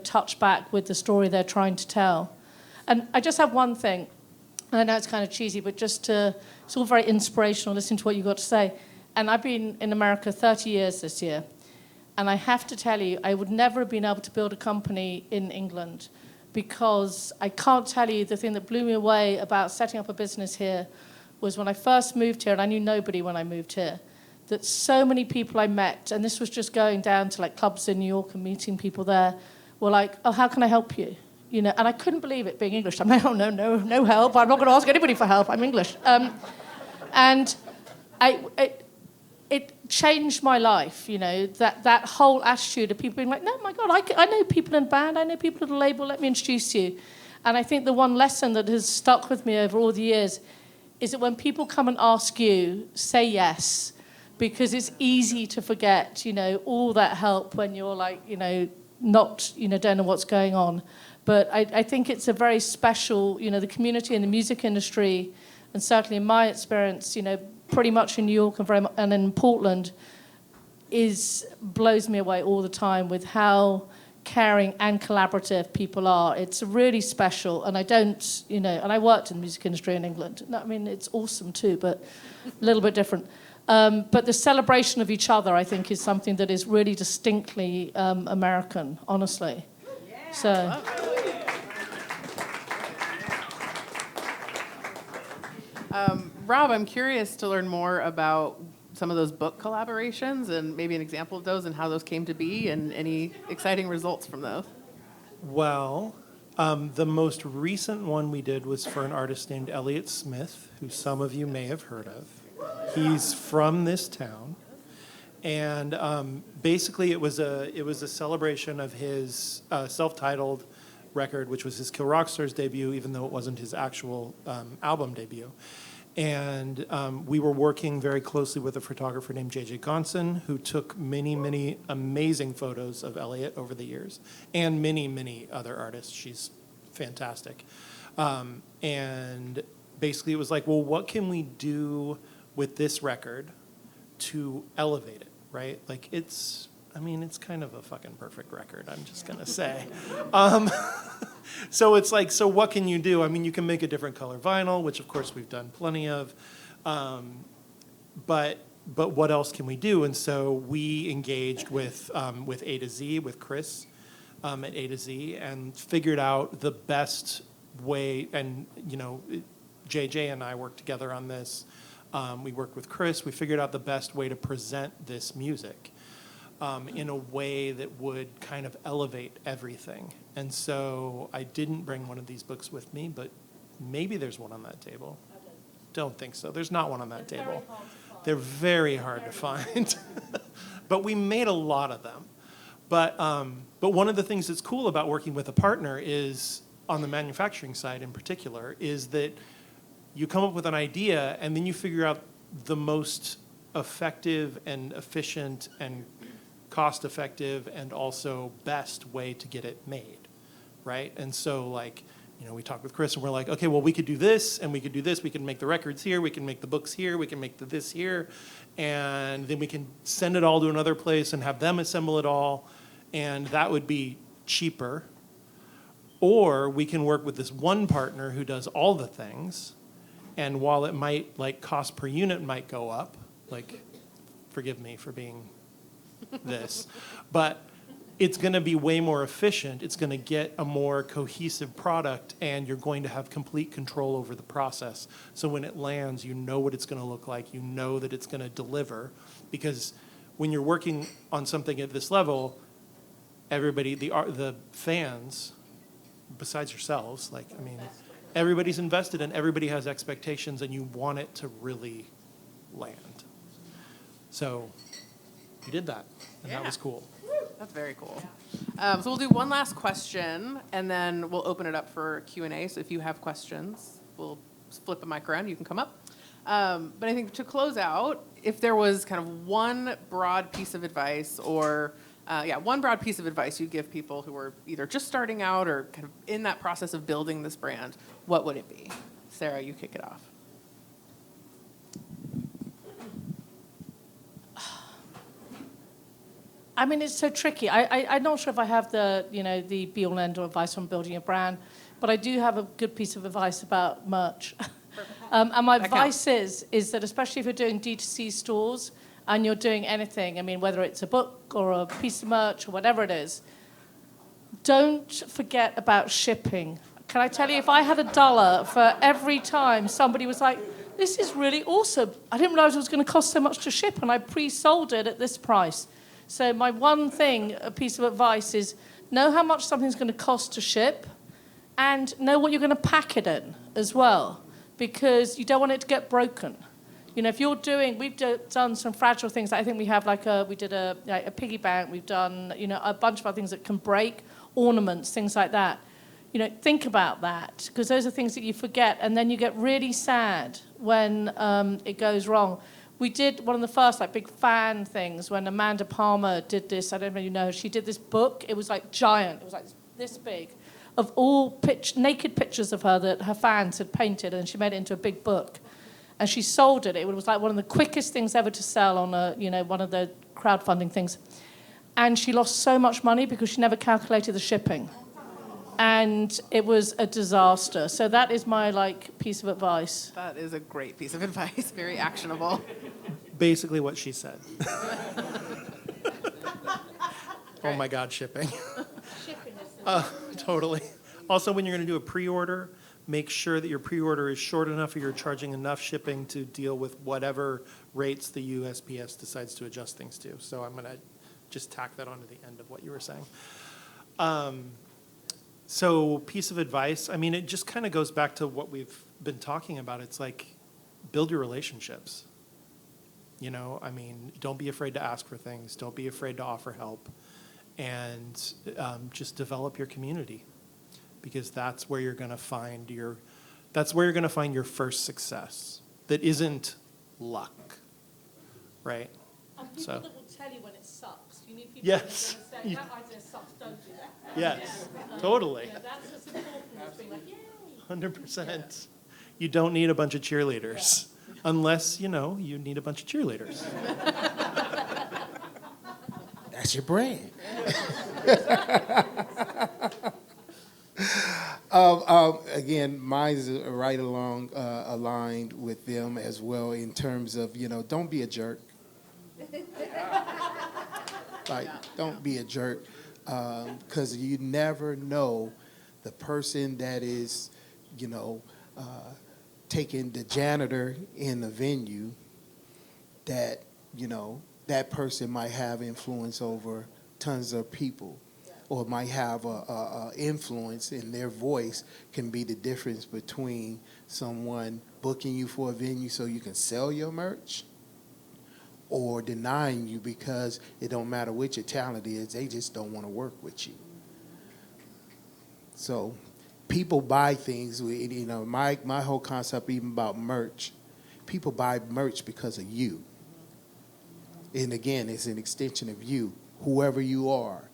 touch back with the story they're trying to tell. And I just have one thing. I know it's kind of cheesy, but it's all very inspirational listening to what you've got to say. And I've been in America 30 years this year. And I have to tell you, I would never have been able to build a company in England, because I can't tell you the thing that blew me away about setting up a business here was when I first moved here, and I knew nobody when I moved here, that so many people I met, and this was just going down to like clubs in New York and meeting people there, were like, oh, how can I help you? And I couldn't believe it being English. I'm like, oh, no help. I'm not going to ask anybody for help. I'm English. And it changed my life, that whole attitude of people being like, no, my God, I know people in a band, I know people at a label, let me introduce you. And I think the one lesson that has stuck with me over all the years is that when people come and ask you, say yes, because it's easy to forget, all that help when you're like, not, don't know what's going on. But I think it's a very special, the community in the music industry, and certainly in my experience, pretty much in New York and in Portland, blows me away all the time with how caring and collaborative people are. It's really special, and and I worked in the music industry in England. I mean, it's awesome too, but a little bit different. But the celebration of each other, I think, is something that is really distinctly American, honestly. So. Rob, I'm curious to learn more about some of those book collaborations and maybe an example of those and how those came to be and any exciting results from those. Well, the most recent one we did was for an artist named Elliott Smith, who some of you may have heard of. He's from this town, and basically it was a celebration of his self-titled record, which was his Kill Rock Stars debut, even though it wasn't his actual album debut. And we were working very closely with a photographer named J.J. Gonson, who took many, many amazing photos of Elliott over the years, and many, many other artists. She's fantastic. And basically it was like, well, what can we do with this record to elevate it, right? Like it's kind of a fucking perfect record, I'm just gonna say. So it's like, so what can you do? I mean, you can make a different color vinyl, which of course we've done plenty of, but what else can we do? And so we engaged with A to Z, with Chris at A to Z, and figured out the best way. And JJ and I worked together on this. We worked with Chris. We figured out the best way to present this music in a way that would kind of elevate everything. And so I didn't bring one of these books with me, but maybe there's one on that table. Don't think so. There's not one on that table. They're very hard to find. But we made a lot of them. But one of the things that's cool about working with a partner is, on the manufacturing side in particular, is that you come up with an idea and then you figure out the most effective and efficient and cost-effective and also best way to get it made, right? And so, like, we talked with Chris and we're like, okay, well, we could do this and we could do this. We can make the records here. We can make the books here. We can make this here. And then we can send it all to another place and have them assemble it all. And that would be cheaper. Or we can work with this one partner who does all the things. And while it might, like, cost per unit might go up, like, forgive me for being this, but it's going to be way more efficient. It's going to get a more cohesive product, and you're going to have complete control over the process. So when it lands, you know what it's going to look like. You know that it's going to deliver, because when you're working on something at this level, everybody, the fans, besides yourselves, everybody's invested and everybody has expectations, and you want it to really land. So you did that, and that was cool. That's very cool. So we'll do one last question, and then we'll open it up for Q&A. So if you have questions, we'll flip a mic around. You can come up. But I think to close out, if there was kind of one broad piece of advice one broad piece of advice you'd give people who are either just starting out or kind of in that process of building this brand, what would it be? Sarah, you kick it off. I mean, it's so tricky. I'm not sure if I have the be-all and end-all advice on building a brand, but I do have a good piece of advice about merch. And my advice is that, especially if you're doing D2C stores and you're doing anything, I mean, whether it's a book or a piece of merch or whatever it is, don't forget about shipping. Can I tell you, if I had $1 for every time somebody was like, this is really awesome, I didn't realize it was going to cost so much to ship, and I pre-sold it at this price. So my one thing, a piece of advice is, know how much something's going to cost to ship, and know what you're going to pack it in as well, because you don't want it to get broken. If you're we've done some fragile things. I think we have we did a piggy bank. We've done, a bunch of other things that can break, ornaments, things like that. Think about that, because those are things that you forget, and then you get really sad when it goes wrong. We did one of the first big fan things when Amanda Palmer did this. I don't know if you know. She did this book. It was giant. It was this big, of all naked pictures of her that her fans had painted, and she made it into a big book. And she sold it. It was one of the quickest things ever to sell on one of the crowdfunding things. And she lost so much money because she never calculated the shipping. And it was a disaster. So that is my piece of advice. That is a great piece of advice. Very actionable. basically what she said. Oh my God, shipping. Totally. Also, when you're going to do a pre-order, make sure that your pre-order is short enough or you're charging enough shipping to deal with whatever rates the USPS decides to adjust things to. So I'm going to just tack that onto the end of what you were saying. So piece of advice, I mean, it just kind of goes back to what we've been talking about. It's like, build your relationships. You know, I mean, don't be afraid to ask for things. Don't be afraid to offer help. And just develop your community, because that's where you're going to find your first success. That isn't luck, right? And people So. that will tell you when it sucks. You need people Yes. that are going to say, that idea sucks, don't do that. Yes, totally. Yeah, that's what's important, is being like, yay. 100%. You don't need a bunch of cheerleaders, unless, you need a bunch of cheerleaders. That's your brand. Again, mine is right along aligned with them as well in terms of, don't be a jerk. Like, don't be a jerk, because you never know the person that is, taking the janitor in the venue, that, that person might have influence over tons of people, or might have a influence, in their voice can be the difference between someone booking you for a venue so you can sell your merch, or denying you because it don't matter what your talent is, they just don't want to work with you. So people buy things, my whole concept even about merch, people buy merch because of you. And again, it's an extension of you, whoever you are.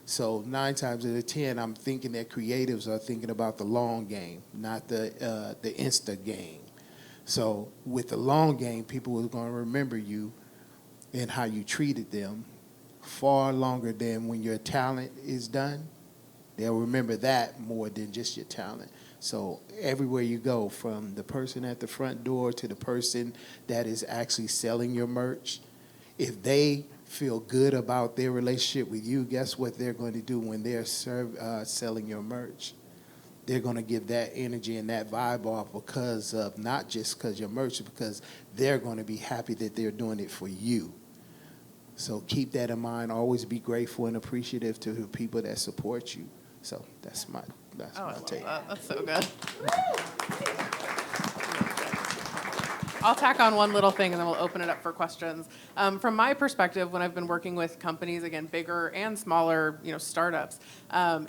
So 9 times out of 10, I'm thinking that creatives are thinking about the long game, not the Insta game. So with the long game, people are going to remember you and how you treated them far longer than when your talent is done. They'll remember that more than just your talent. So everywhere you go, from the person at the front door to the person that is actually selling your merch, if they feel good about their relationship with you, guess what they're going to do when they're selling your merch? They're going to give that energy and that vibe off because of, not just because your merch, because they're going to be happy that they're doing it for you. So keep that in mind. Always be grateful and appreciative to the people that support you. So that's my take. That's so good. I'll tack on one little thing and then we'll open it up for questions. From my perspective, when I've been working with companies, again, bigger and smaller, startups,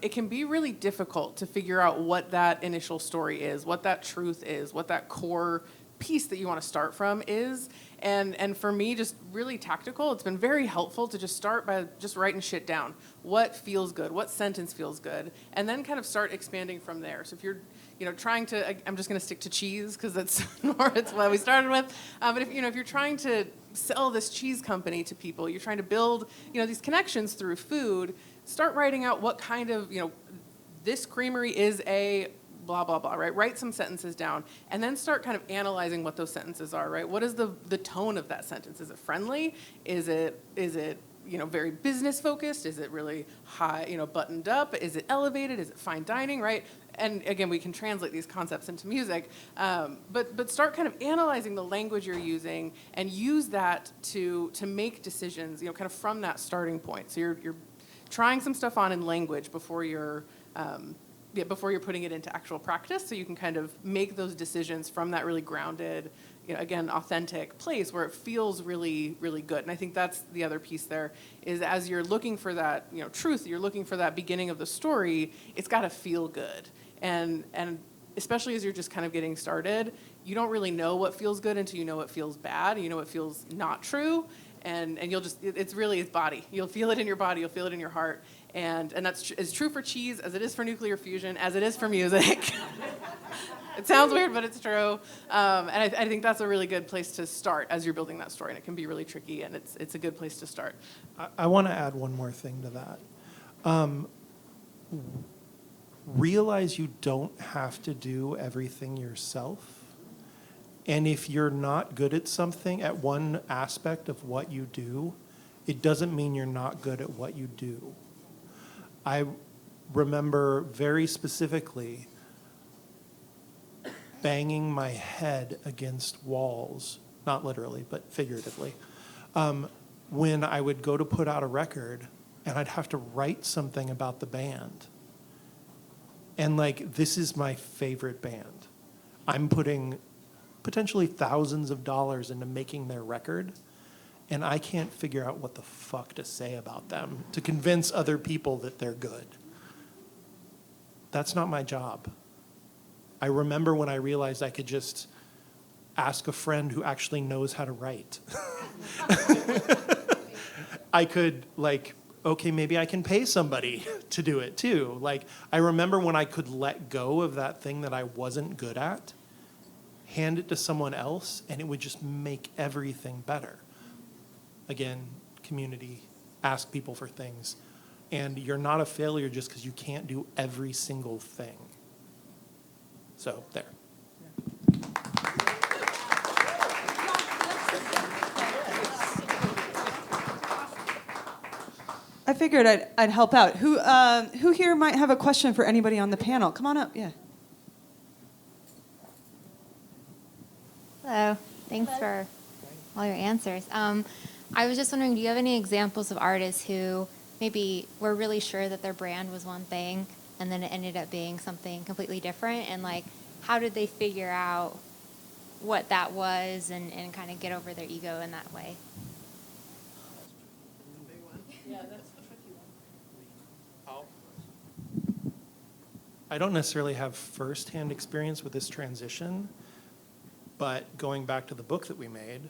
it can be really difficult to figure out what that initial story is, what that truth is, what that core piece that you want to start from is. And for me, just really tactical, it's been very helpful to just start by just writing shit down. What feels good? What sentence feels good? And then kind of start expanding from there. So if you're trying to, I'm just going to stick to cheese because it's what we started with. But if you're trying to sell this cheese company to people, you're trying to build, these connections through food, start writing out what kind of, this creamery is a blah, blah, blah, right? Write some sentences down and then start kind of analyzing what those sentences are, right? What is the tone of that sentence? Is it friendly? Is it very business focused? Is it really high, buttoned up? Is it elevated? Is it fine dining, right? And again, we can translate these concepts into music, but start kind of analyzing the language you're using and use that to make decisions, kind of from that starting point. So you're trying some stuff on in language before you're putting it into actual practice, so you can kind of make those decisions from that really grounded, again, authentic place where it feels really, really good. And I think that's the other piece there, is as you're looking for that, truth, you're looking for that beginning of the story, it's got to feel good. And especially as you're just kind of getting started, you don't really know what feels good until you know what feels bad, and you know what feels not true. And you'll just, it's body. You'll feel it in your body, you'll feel it in your heart. And that's as true for cheese as it is for nuclear fusion, as it is for music. It sounds weird, but it's true. And I think that's a really good place to start as you're building that story. And it can be really tricky, and it's a good place to start. I want to add one more thing to that. Realize you don't have to do everything yourself. And if you're not good at something, at one aspect of what you do, it doesn't mean you're not good at what you do. I remember very specifically banging my head against walls, not literally, but figuratively, when I would go to put out a record and I'd have to write something about the band. And like, this is my favorite band. I'm putting potentially thousands of dollars into making their record, and I can't figure out what the fuck to say about them to convince other people that they're good. That's not my job. I remember when I realized I could just ask a friend who actually knows how to write. I could, like, okay, maybe I can pay somebody to do it too. Like, I remember when I could let go of that thing that I wasn't good at, hand it to someone else, and it would just make everything better. Again, community, ask people for things. And you're not a failure just because you can't do every single thing. So, there. I figured I'd help out. Who here might have a question for anybody on the panel? Come on up, yeah. Hello. Thanks for all your answers. I was just wondering, do you have any examples of artists who maybe were really sure that their brand was one thing and then it ended up being something completely different? And like, how did they figure out what that was and kind of get over their ego in that way? I don't necessarily have firsthand experience with this transition, but going back to the book that we made,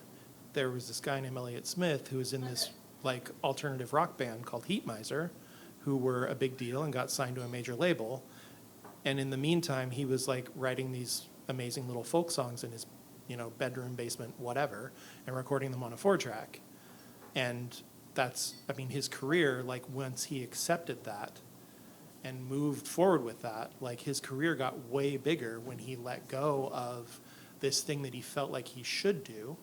there was this guy named Elliott Smith who was in this like alternative rock band called Heat Miser, who were a big deal and got signed to a major label. And in the meantime, he was like writing these amazing little folk songs in his, bedroom, basement, whatever, and recording them on a 4-track. And that's, his career, like once he accepted that and moved forward with that, like his career got way bigger when he let go of this thing that he felt like he should do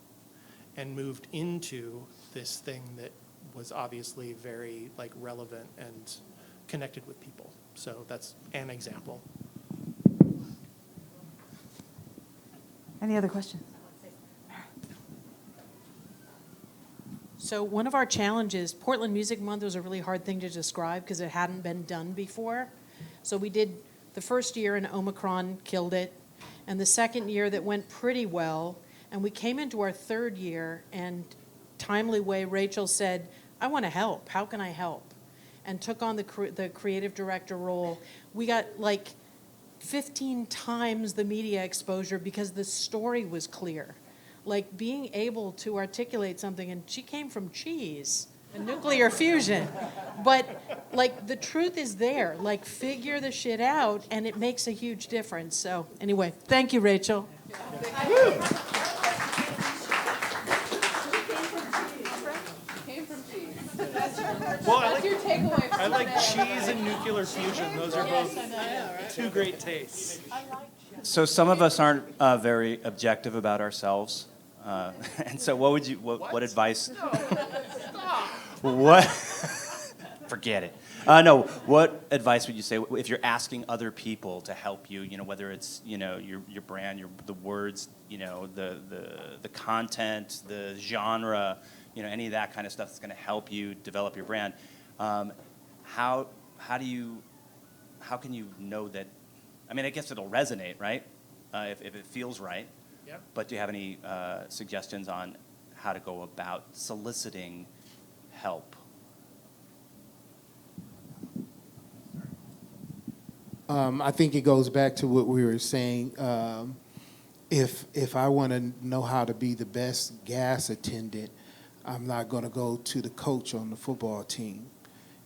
and moved into this thing that was obviously very like relevant and connected with people. So that's an example. Any other questions? So one of our challenges, Portland Music Month was a really hard thing to describe because it hadn't been done before. So we did the first year and Omicron killed it. And the second year that went pretty well. And we came into our third year and timely way, Rachel said, I want to help. How can I help? And took on the creative director role. We got like 15 times the media exposure because the story was clear. Like being able to articulate something, and she came from cheese and nuclear fusion. But like the truth is there, like figure the shit out and it makes a huge difference. So anyway, thank you, Rachel. Well, I like cheese and nuclear fusion. Those are both two great tastes. So some of us aren't very objective about ourselves, and so what would you? What advice? No, stop. What? Forget it. No. What advice would you say if you're asking other people to help you? Whether it's your brand, the words, the content, the genre, any of that kind of stuff that's going to help you develop your brand. How can you know that? I guess it'll resonate, right? If it feels right. Yep. But do you have any suggestions on how to go about soliciting help? I think it goes back to what we were saying. If I want to know how to be the best gas attendant, I'm not going to go to the coach on the football team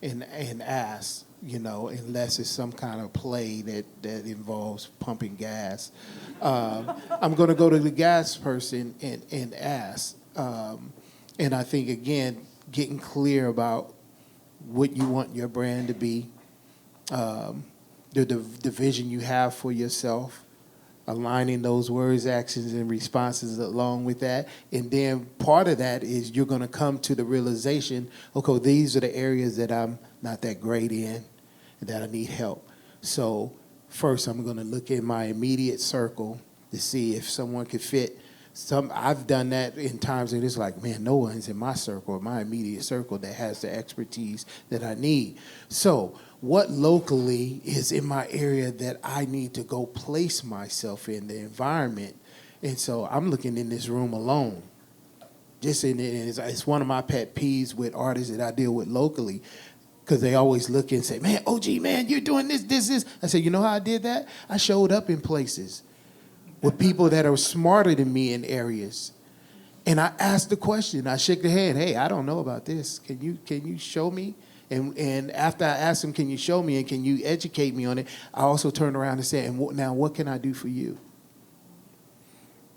and ask, unless it's some kind of play that involves pumping gas. I'm going to go to the gas person and ask. And I think, again, getting clear about what you want your brand to be, the vision you have for yourself, aligning those words, actions, and responses along with that. And then part of that is you're going to come to the realization, okay, these are the areas that I'm not that great in and that I need help. So first, I'm going to look in my immediate circle to see if someone could fit. I've done that in times and it's like, man, no one's in my circle or my immediate circle that has the expertise that I need. So what locally is in my area that I need to go place myself in the environment? And so I'm looking in this room alone. Just in it, and it's one of my pet peeves with artists that I deal with locally, because they always look and say, man, OG, man, you're doing this. I said, you know how I did that? I showed up in places with people that are smarter than me in areas. And I asked the question. I shook the hand. Hey, I don't know about this. Can you show me? And after I asked them, can you show me and can you educate me on it? I also turned around and said, and now what can I do for you?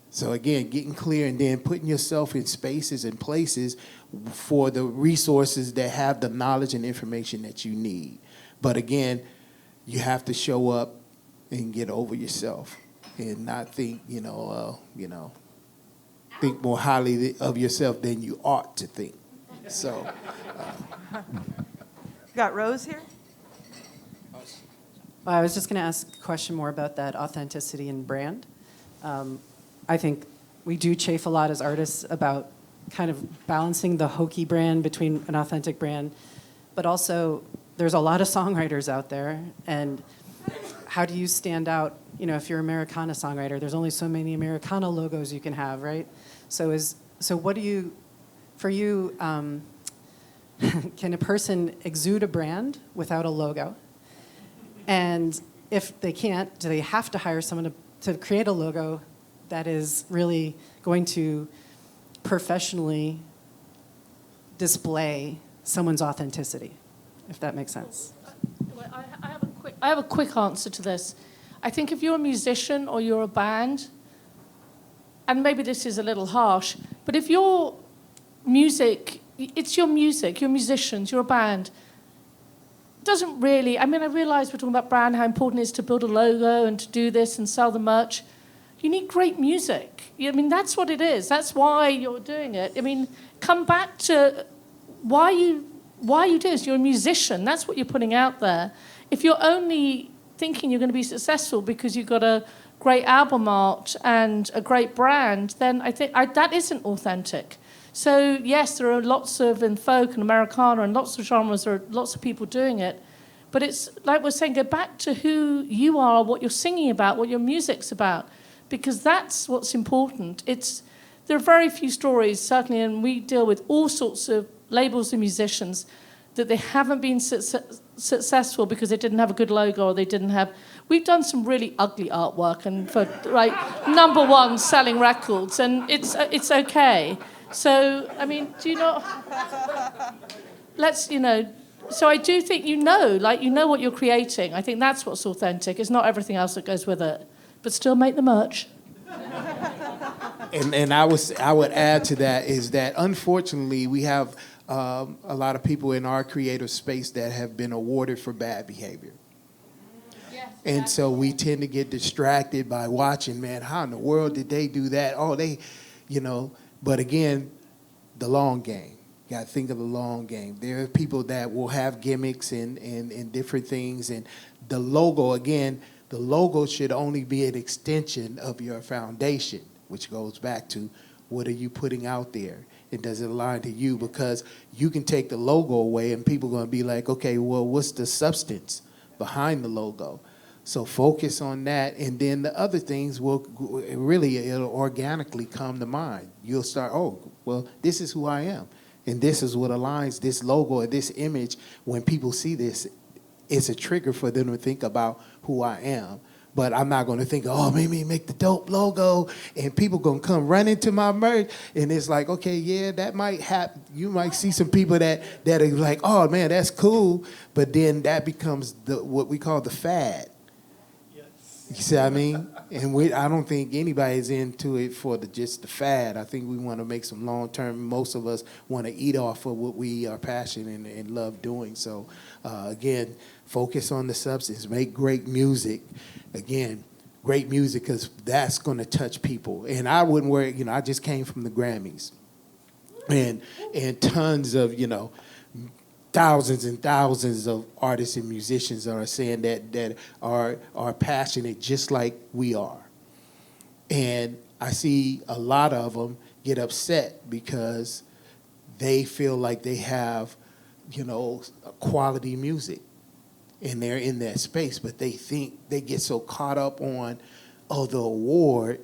So again, getting clear and then putting yourself in spaces and places for the resources that have the knowledge and information that you need. But again, you have to show up and get over yourself and not think, think more highly of yourself than you ought to think. So, Got Rose here? Well, I was just going to ask a question more about that authenticity and brand. I think we do chafe a lot as artists about kind of balancing the hokey brand between an authentic brand, but also there's a lot of songwriters out there, and how do you stand out? If you're an Americana songwriter, there's only so many Americana logos you can have, right? So what do you, for you, can a person exude a brand without a logo? And if they can't, do they have to hire someone to create a logo that is really going to professionally display someone's authenticity, if that makes sense? Well, I have a quick answer to this. I think if you're a musician or you're a band, and maybe this is a little harsh, but if your music, it's your music, you're musicians, you're a band, doesn't really, I realize we're talking about brand, how important it is to build a logo and to do this and sell the merch. You need great music. That's what it is. That's why you're doing it. Come back to why you do this. You're a musician. That's what you're putting out there. If you're only thinking you're going to be successful because you've got a great album art and a great brand, then I think that isn't authentic. So yes, there are lots of in folk and Americana and lots of genres. There are lots of people doing it. But it's like we're saying, go back to who you are, what you're singing about, what your music's about. Because that's what's important. There are very few stories, certainly, and we deal with all sorts of labels and musicians, that they haven't been successful because they didn't have a good logo or they didn't have... We've done some really ugly artwork and for number one selling records, and it's okay. So, do you not... So I do think you know what you're creating. I think that's what's authentic. It's not everything else that goes with it. But still make the merch. And I would add to that is that unfortunately we have a lot of people in our creative space that have been awarded for bad behavior. Yes, and so we tend to get distracted by watching, man, how in the world did they do that? Oh, but again, the long game. You got to think of the long game. There are people that will have gimmicks and different things. And the logo, again, the logo should only be an extension of your foundation, which goes back to what are you putting out there? And does it align to you? Because you can take the logo away and people are going to be like, okay, well, what's the substance behind the logo? So focus on that. And then the other things it'll organically come to mind. You'll start, oh, well, this is who I am. And this is what aligns this logo or this image. When people see this, it's a trigger for them to think about who I am. But I'm not going to think, oh, maybe make the dope logo and people going to come running to my merch. And it's like, okay, yeah, that might happen. You might see some people that are like, oh, man, that's cool. But then that becomes what we call the fad. You see what I mean? And I don't think anybody's into it for just the fad. I think we want to make some long-term. Most of us want to eat off of what we are passionate and love doing. So, again, focus on the substance. Make great music. Again, great music because that's going to touch people. And I wouldn't worry, I just came from the Grammys. And tons of, thousands and thousands of artists and musicians are saying that are passionate just like we are. And I see a lot of them get upset because they feel like they have, quality music and they're in that space, but they think they get so caught up on, the award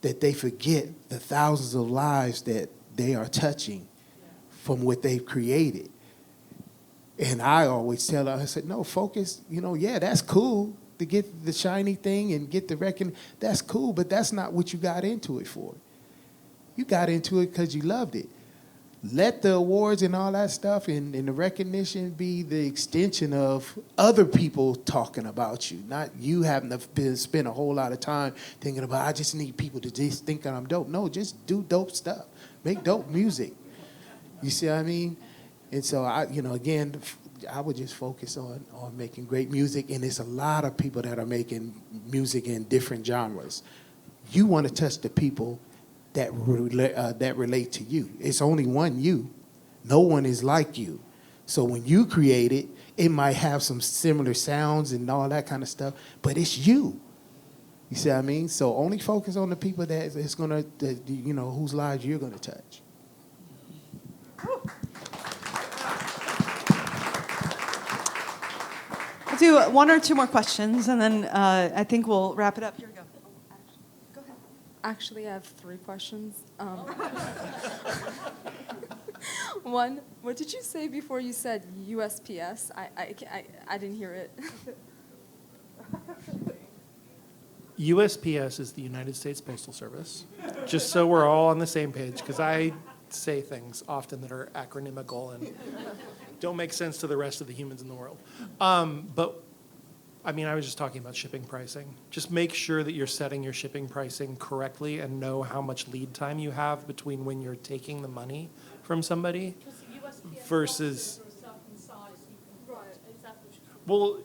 that they forget the thousands of lives that they are touching from what they've created. And I always tell her, I said, no, focus, yeah, that's cool to get the shiny thing and get the recognition. That's cool, but that's not what you got into it for. You got into it because you loved it. Let the awards and all that stuff and the recognition be the extension of other people talking about you, not you having to spend a whole lot of time thinking about, I just need people to just think that I'm dope. No, just do dope stuff. Make dope music. You see what I mean? And so, again, I would just focus on making great music, and there's a lot of people that are making music in different genres. You want to touch the people that relate to you. It's only one you. No one is like you. So when you create it, it might have some similar sounds and all that kind of stuff, but it's you. You see what I mean? So only focus on the people that it's gonna, whose lives you're gonna touch. I'll do one or two more questions, and then I think we'll wrap it up. Here we go. Go ahead. Actually, I have 3 questions. One, what did you say before you said USPS? I didn't hear it. USPS is the United States Postal Service, just so we're all on the same page, because I say things often that are acronymical and don't make sense to the rest of the humans in the world. But I was just talking about shipping pricing. Just make sure that you're setting your shipping pricing correctly and know how much lead time you have between when you're taking the money from somebody versus. Well,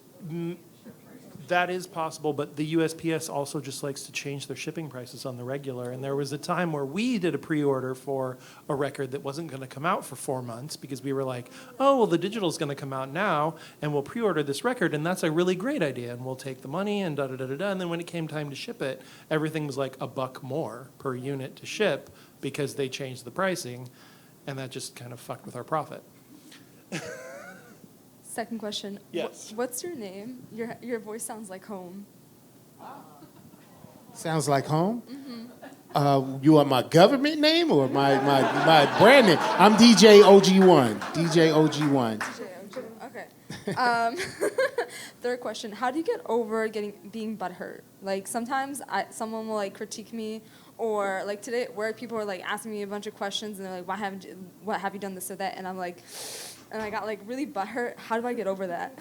that is possible, but the USPS also just likes to change their shipping prices on the regular. And there was a time where we did a pre-order for a record that wasn't going to come out for 4 months because we were like, oh, well, the digital's going to come out now, and we'll pre-order this record, and that's a really great idea, and we'll take the money and da-da-da-da-da. And then when it came time to ship it, everything was like $1 more per unit to ship because they changed the pricing, and that just kind of fucked with our profit. Second question. Yes. What's your name? Your voice sounds like home. Sounds like home? Mm-hmm. You want my government name or my brand name? I'm DJ OG1. DJ OG1. Okay. Third question. How do you get over being butthurt? Like sometimes someone will critique me, or like today at work people are asking me a bunch of questions and they're like, what have you done this or that? And I'm like, and I got really butthurt. How do I get over that?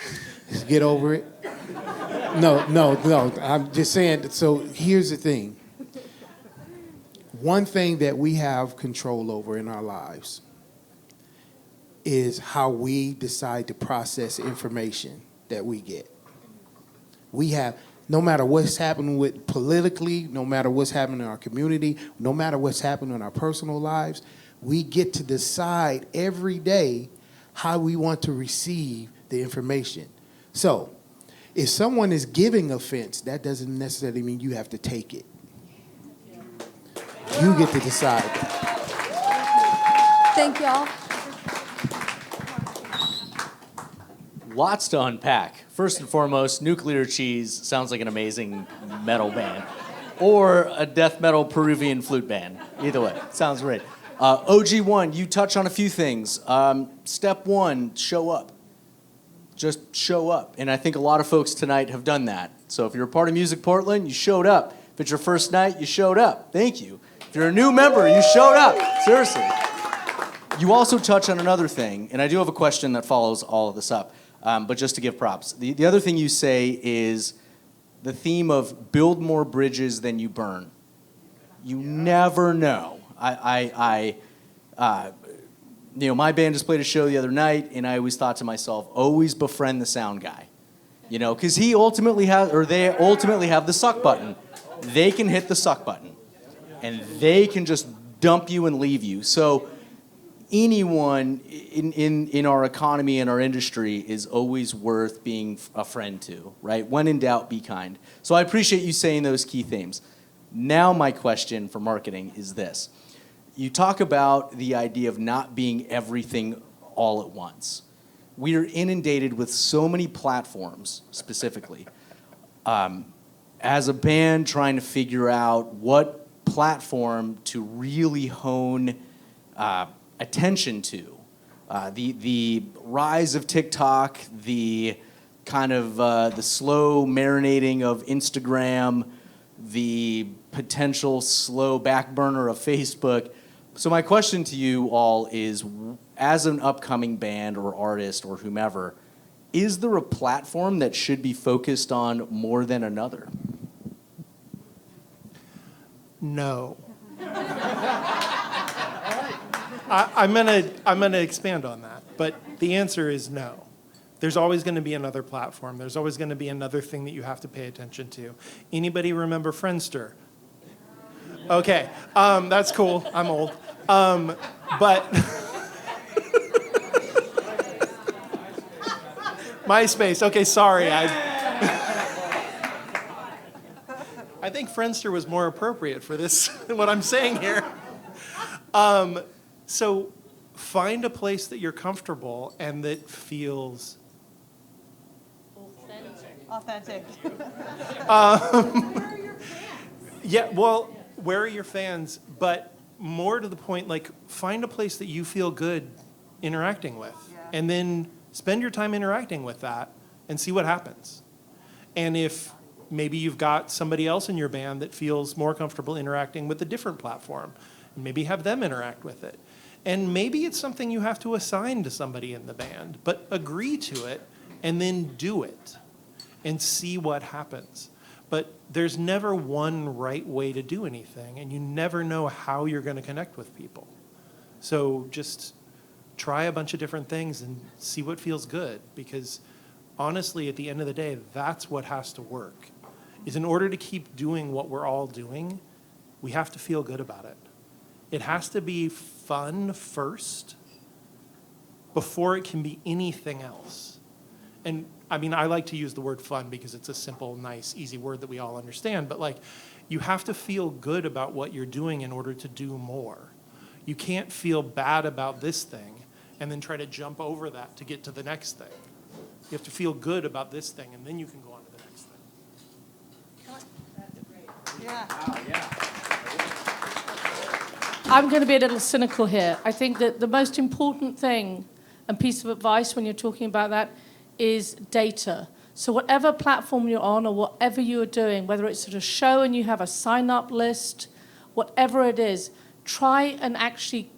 Just get over it. No. I'm just saying, so here's the thing. One thing that we have control over in our lives is how we decide to process information that we get. We have, no matter what's happening with politically, no matter what's happening in our community, no matter what's happening in our personal lives, we get to decide every day how we want to receive the information. So, if someone is giving offense, that doesn't necessarily mean you have to take it. You get to decide. Thank y'all. Lots to unpack. First and foremost, Nuclear Cheese sounds like an amazing metal band. Or a death metal Peruvian flute band. Either way, sounds great. OG1, you touch on a few things. Step 1, show up. Just show up. And I think a lot of folks tonight have done that. So if you're a part of Music Portland, you showed up. If it's your first night, you showed up. Thank you. If you're a new member, you showed up. Seriously. You also touch on another thing, and I do have a question that follows all of this up, but just to give props. The other thing you say is the theme of build more bridges than you burn. You never know. My band just played a show the other night, and I always thought to myself, always befriend the sound guy, because he ultimately has, or they ultimately have the suck button they can hit the suck button and they can just dump you and leave you. So anyone in our economy and our industry is always worth being a friend to, right? When in doubt, be kind. So I appreciate you saying those key themes. Now my question for marketing is this. You talk about the idea of not being everything all at once. We are inundated with so many platforms, specifically. As a band trying to figure out what platform to really hone attention to. The rise of TikTok, the kind of the slow marinating of Instagram, the potential slow back burner of Facebook. So my question to you all is, as an upcoming band or artist or whomever, is there a platform that should be focused on more than another? No. I'm gonna expand on that, but the answer is no. There's always going to be another platform. There's always going to be another thing that you have to pay attention to. Anybody remember Friendster? Okay, that's cool. I'm old, but MySpace. Okay, sorry. I think Friendster was more appropriate for this. What I'm saying here. So find a place that you're comfortable and that feels Authentic. Yeah, well, where are your fans? But more to the point, like, find a place that you feel good interacting with. And then spend your time interacting with that and see what happens. And if maybe you've got somebody else in your band that feels more comfortable interacting with a different platform, maybe have them interact with it. And maybe it's something you have to assign to somebody in the band, but agree to it and then do it and see what happens. But there's never one right way to do anything, and you never know how you're going to connect with people. So just try a bunch of different things and see what feels good, because honestly, at the end of the day, that's what has to work. Is in order to keep doing what we're all doing, we have to feel good about it. It has to be fun first before it can be anything else. And I mean, I like to use the word fun because it's a simple, nice, easy word that we all understand, but like, you have to feel good about what you're doing in order to do more. You can't feel bad about this thing and then try to jump over that to get to the next thing. You have to feel good about this thing, and then you can go on to the next thing. Yeah. I'm going to be a little cynical here. I think that the most important thing and piece of advice when you're talking about that is data. So whatever platform you're on or whatever you're doing, whether it's at a show and you have a sign-up list, whatever it is, try and actually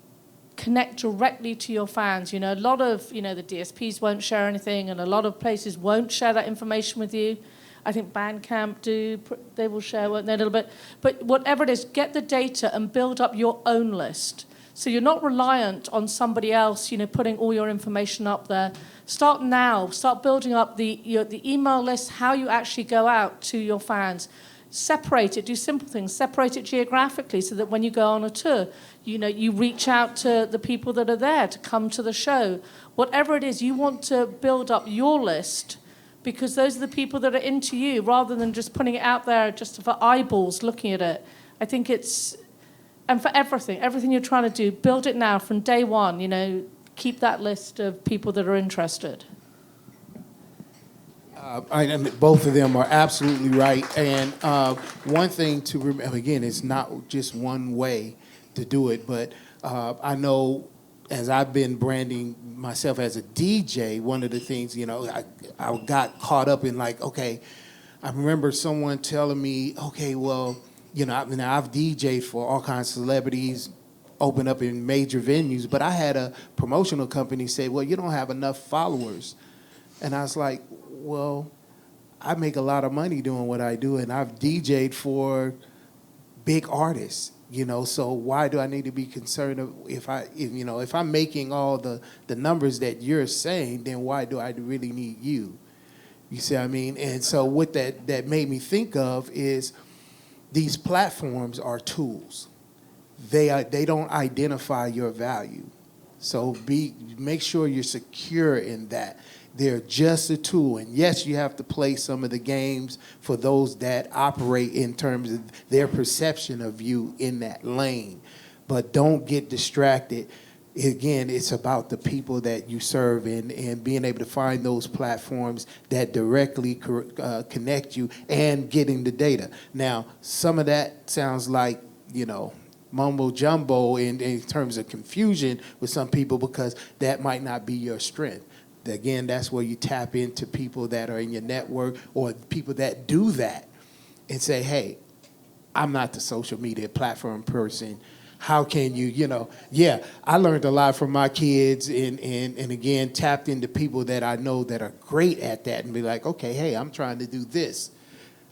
connect directly to your fans. You know, a lot of, the DSPs won't share anything, and a lot of places won't share that information with you. I think Bandcamp do, they will share, won't they, a little bit. But whatever it is, get the data and build up your own list. So you're not reliant on somebody else, putting all your information up there. Start now. Start building up the email list, how you actually go out to your fans. Separate it. Do simple things. Separate it geographically so that when you go on a tour, you reach out to the people that are there to come to the show. Whatever it is, you want to build up your list, because those are the people that are into you, rather than just putting it out there just for eyeballs looking at it. I think and for everything you're trying to do, build it now from day one, keep that list of people that are interested. Both of them are absolutely right. And one thing to remember, again, it's not just one way to do it, but I know as I've been branding myself as a DJ, one of the things, I got caught up in okay, I remember someone telling me, okay, well, I've DJed for all kinds of celebrities, opened up in major venues, but I had a promotional company say, well, you don't have enough followers. And I was like, well, I make a lot of money doing what I do, and I've DJed for big artists, so why do I need to be concerned if I'm making all the numbers that you're saying, then why do I really need you? You see what I mean? And so what that made me think of is, these platforms are tools. They don't identify your value. So make sure you're secure in that. They're just a tool. And yes, you have to play some of the games for those that operate in terms of their perception of you in that lane. But don't get distracted. Again, it's about the people that you serve and being able to find those platforms that directly connect you and getting the data. Now, some of that sounds like, mumbo jumbo in terms of confusion with some people because that might not be your strength. Again, that's where you tap into people that are in your network or people that do that and say, hey, I'm not the social media platform person. How can you, I learned a lot from my kids and again, tapped into people that I know that are great at that and be like, okay, hey, I'm trying to do this.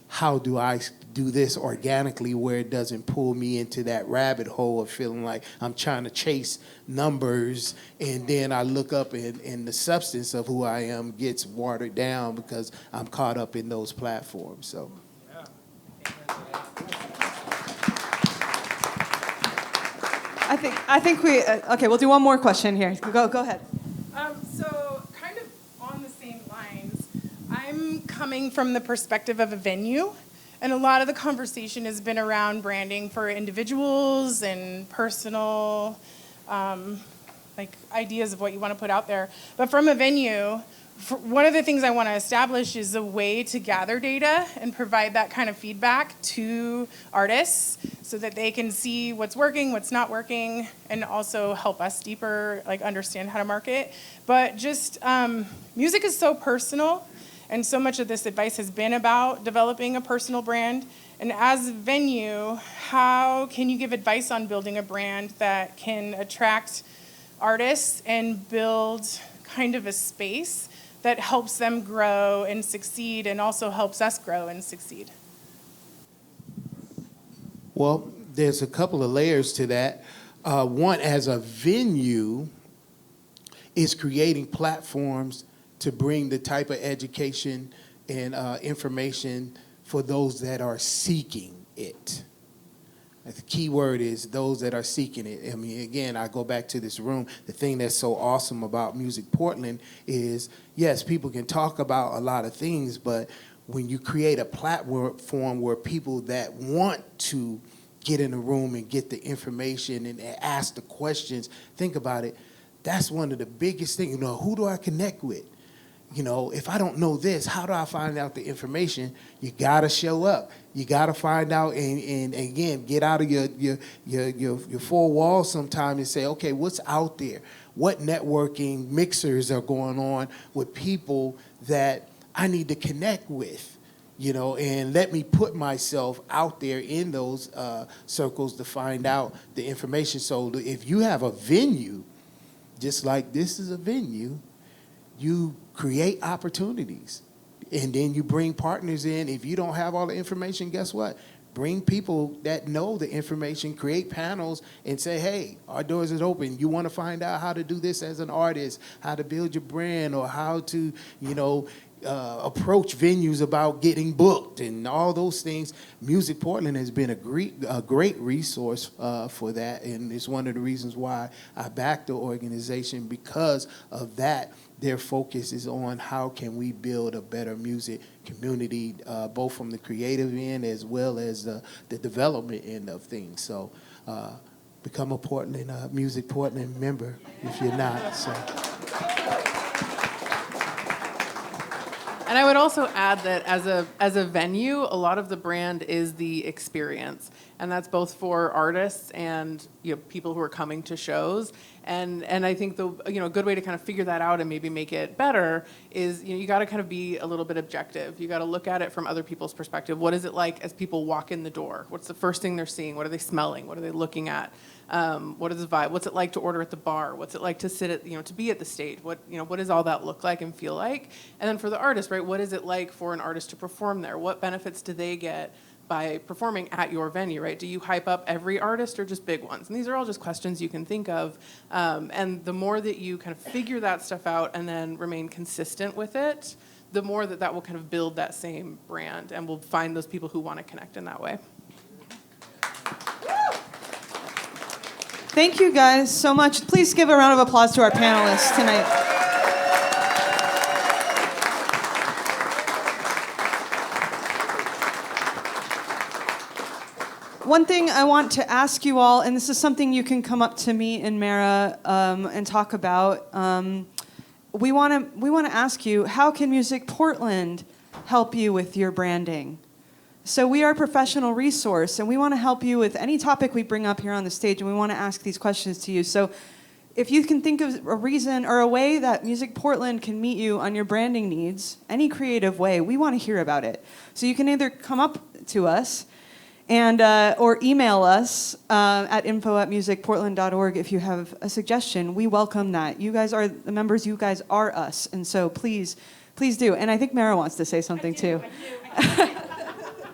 How do I do this organically where it doesn't pull me into that rabbit hole of feeling like I'm trying to chase numbers and then I look up and the substance of who I am gets watered down because I'm caught up in those platforms. So. I think we okay. We'll do one more question here. Go ahead. So kind of on the same lines, I'm coming from the perspective of a venue, and a lot of the conversation has been around branding for individuals and personal, ideas of what you want to put out there. But from a venue, one of the things I want to establish is a way to gather data and provide that kind of feedback to artists so that they can see what's working, what's not working, and also help us deeper, understand how to market. But just music is so personal, and so much of this advice has been about developing a personal brand. And as a venue, how can you give advice on building a brand that can attract artists and build kind of a space that helps them grow and succeed and also helps us grow and succeed? Well, there's a couple of layers to that. One, as a venue, is creating platforms to bring the type of education and information for those that are seeking it. The key word is those that are seeking it. I mean, again, I go back to this room. The thing that's so awesome about Music Portland is, yes, people can talk about a lot of things, but when you create a platform where people that want to get in a room and get the information and ask the questions, think about it, that's one of the biggest things. Who do I connect with? If I don't know this, how do I find out the information? You got to show up. You got to find out and again, get out of your four walls sometime and say, okay, what's out there? What networking mixers are going on with people that I need to connect with? And let me put myself out there in those circles to find out the information. So if you have a venue, just like this is a venue, you create opportunities. And then you bring partners in. If you don't have all the information, guess what? Bring people that know the information, create panels, and say, hey, our doors are open. You want to find out how to do this as an artist, how to build your brand, or how to, approach venues about getting booked and all those things. Music Portland has been a great resource for that, and it's one of the reasons why I backed the organization because of that. Their focus is on how can we build a better music community, both from the creative end as well as the development end of things. So become a Music Portland member if you're not. So. And I would also add that as a venue, a lot of the brand is the experience, and that's both for artists and people who are coming to shows. And I think a good way to kind of figure that out and maybe make it better is you got to kind of be a little bit objective. You got to look at it from other people's perspective. What is it like as people walk in the door? What's the first thing they're seeing? What are they smelling? What are they looking at? What is the vibe? What's it like to order at the bar? What's it like to sit at to be at the stage? What does all that look like and feel like? And then for the artist, right? What is it like for an artist to perform there? What benefits do they get by performing at your venue, right? Do you hype up every artist or just big ones? And these are all just questions you can think of. And the more that you kind of figure that stuff out and then remain consistent with it, the more that will kind of build that same brand and we'll find those people who want to connect in that way. Thank you guys so much. Please give a round of applause to our panelists tonight. One thing I want to ask you all, and this is something you can come up to me and Mara and talk about. We want to ask you, how can Music Portland help you with your branding? So we are a professional resource, and we want to help you with any topic we bring up here on the stage, and we want to ask these questions to you. So if you can think of a reason or a way that Music Portland can meet you on your branding needs, any creative way, we want to hear about it. So you can either come up to us and or email us at info@musicportland.org if you have a suggestion. We welcome that. You guys are the members. You guys are us, and so please do. And I think Mara wants to say something too.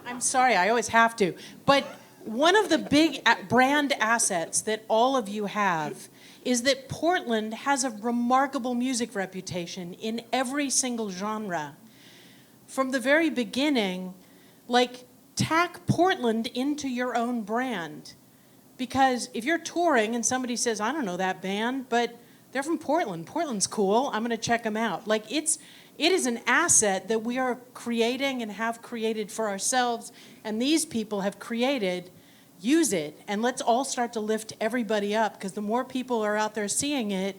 I'm sorry, I always have to. But one of the big brand assets that all of you have is that Portland has a remarkable music reputation in every single genre. From the very beginning, tack Portland into your own brand. Because if you're touring and somebody says, I don't know that band, but they're from Portland. Portland's cool. I'm going to check them out. It is an asset that we are creating and have created for ourselves, and these people have created. Use it, and let's all start to lift everybody up, because the more people are out there seeing it,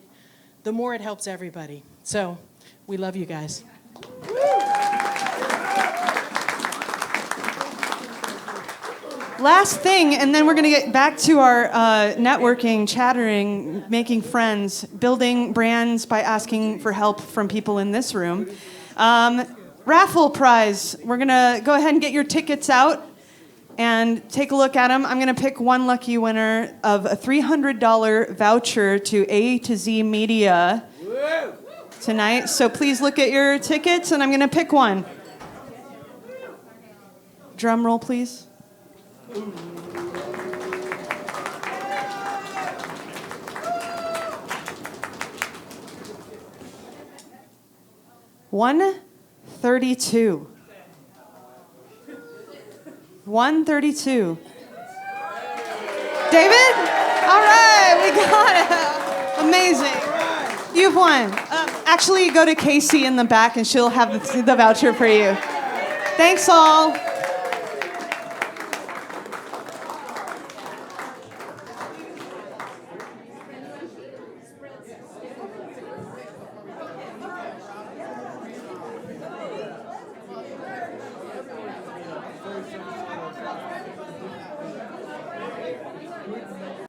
the more it helps everybody. So, we love you guys. Last thing, and then we're going to get back to our networking, chattering, making friends, building brands by asking for help from people in this room. Raffle prize. We're going to go ahead and get your tickets out and take a look at them. I'm going to pick one lucky winner of a $300 voucher to A.to.Z Media tonight. So please look at your tickets, and I'm going to pick one. Drum roll, please. $132. $132. David? All right, we got it. Amazing. You've won. Actually, go to Casey in the back, and she'll have the voucher for you. Thanks, all.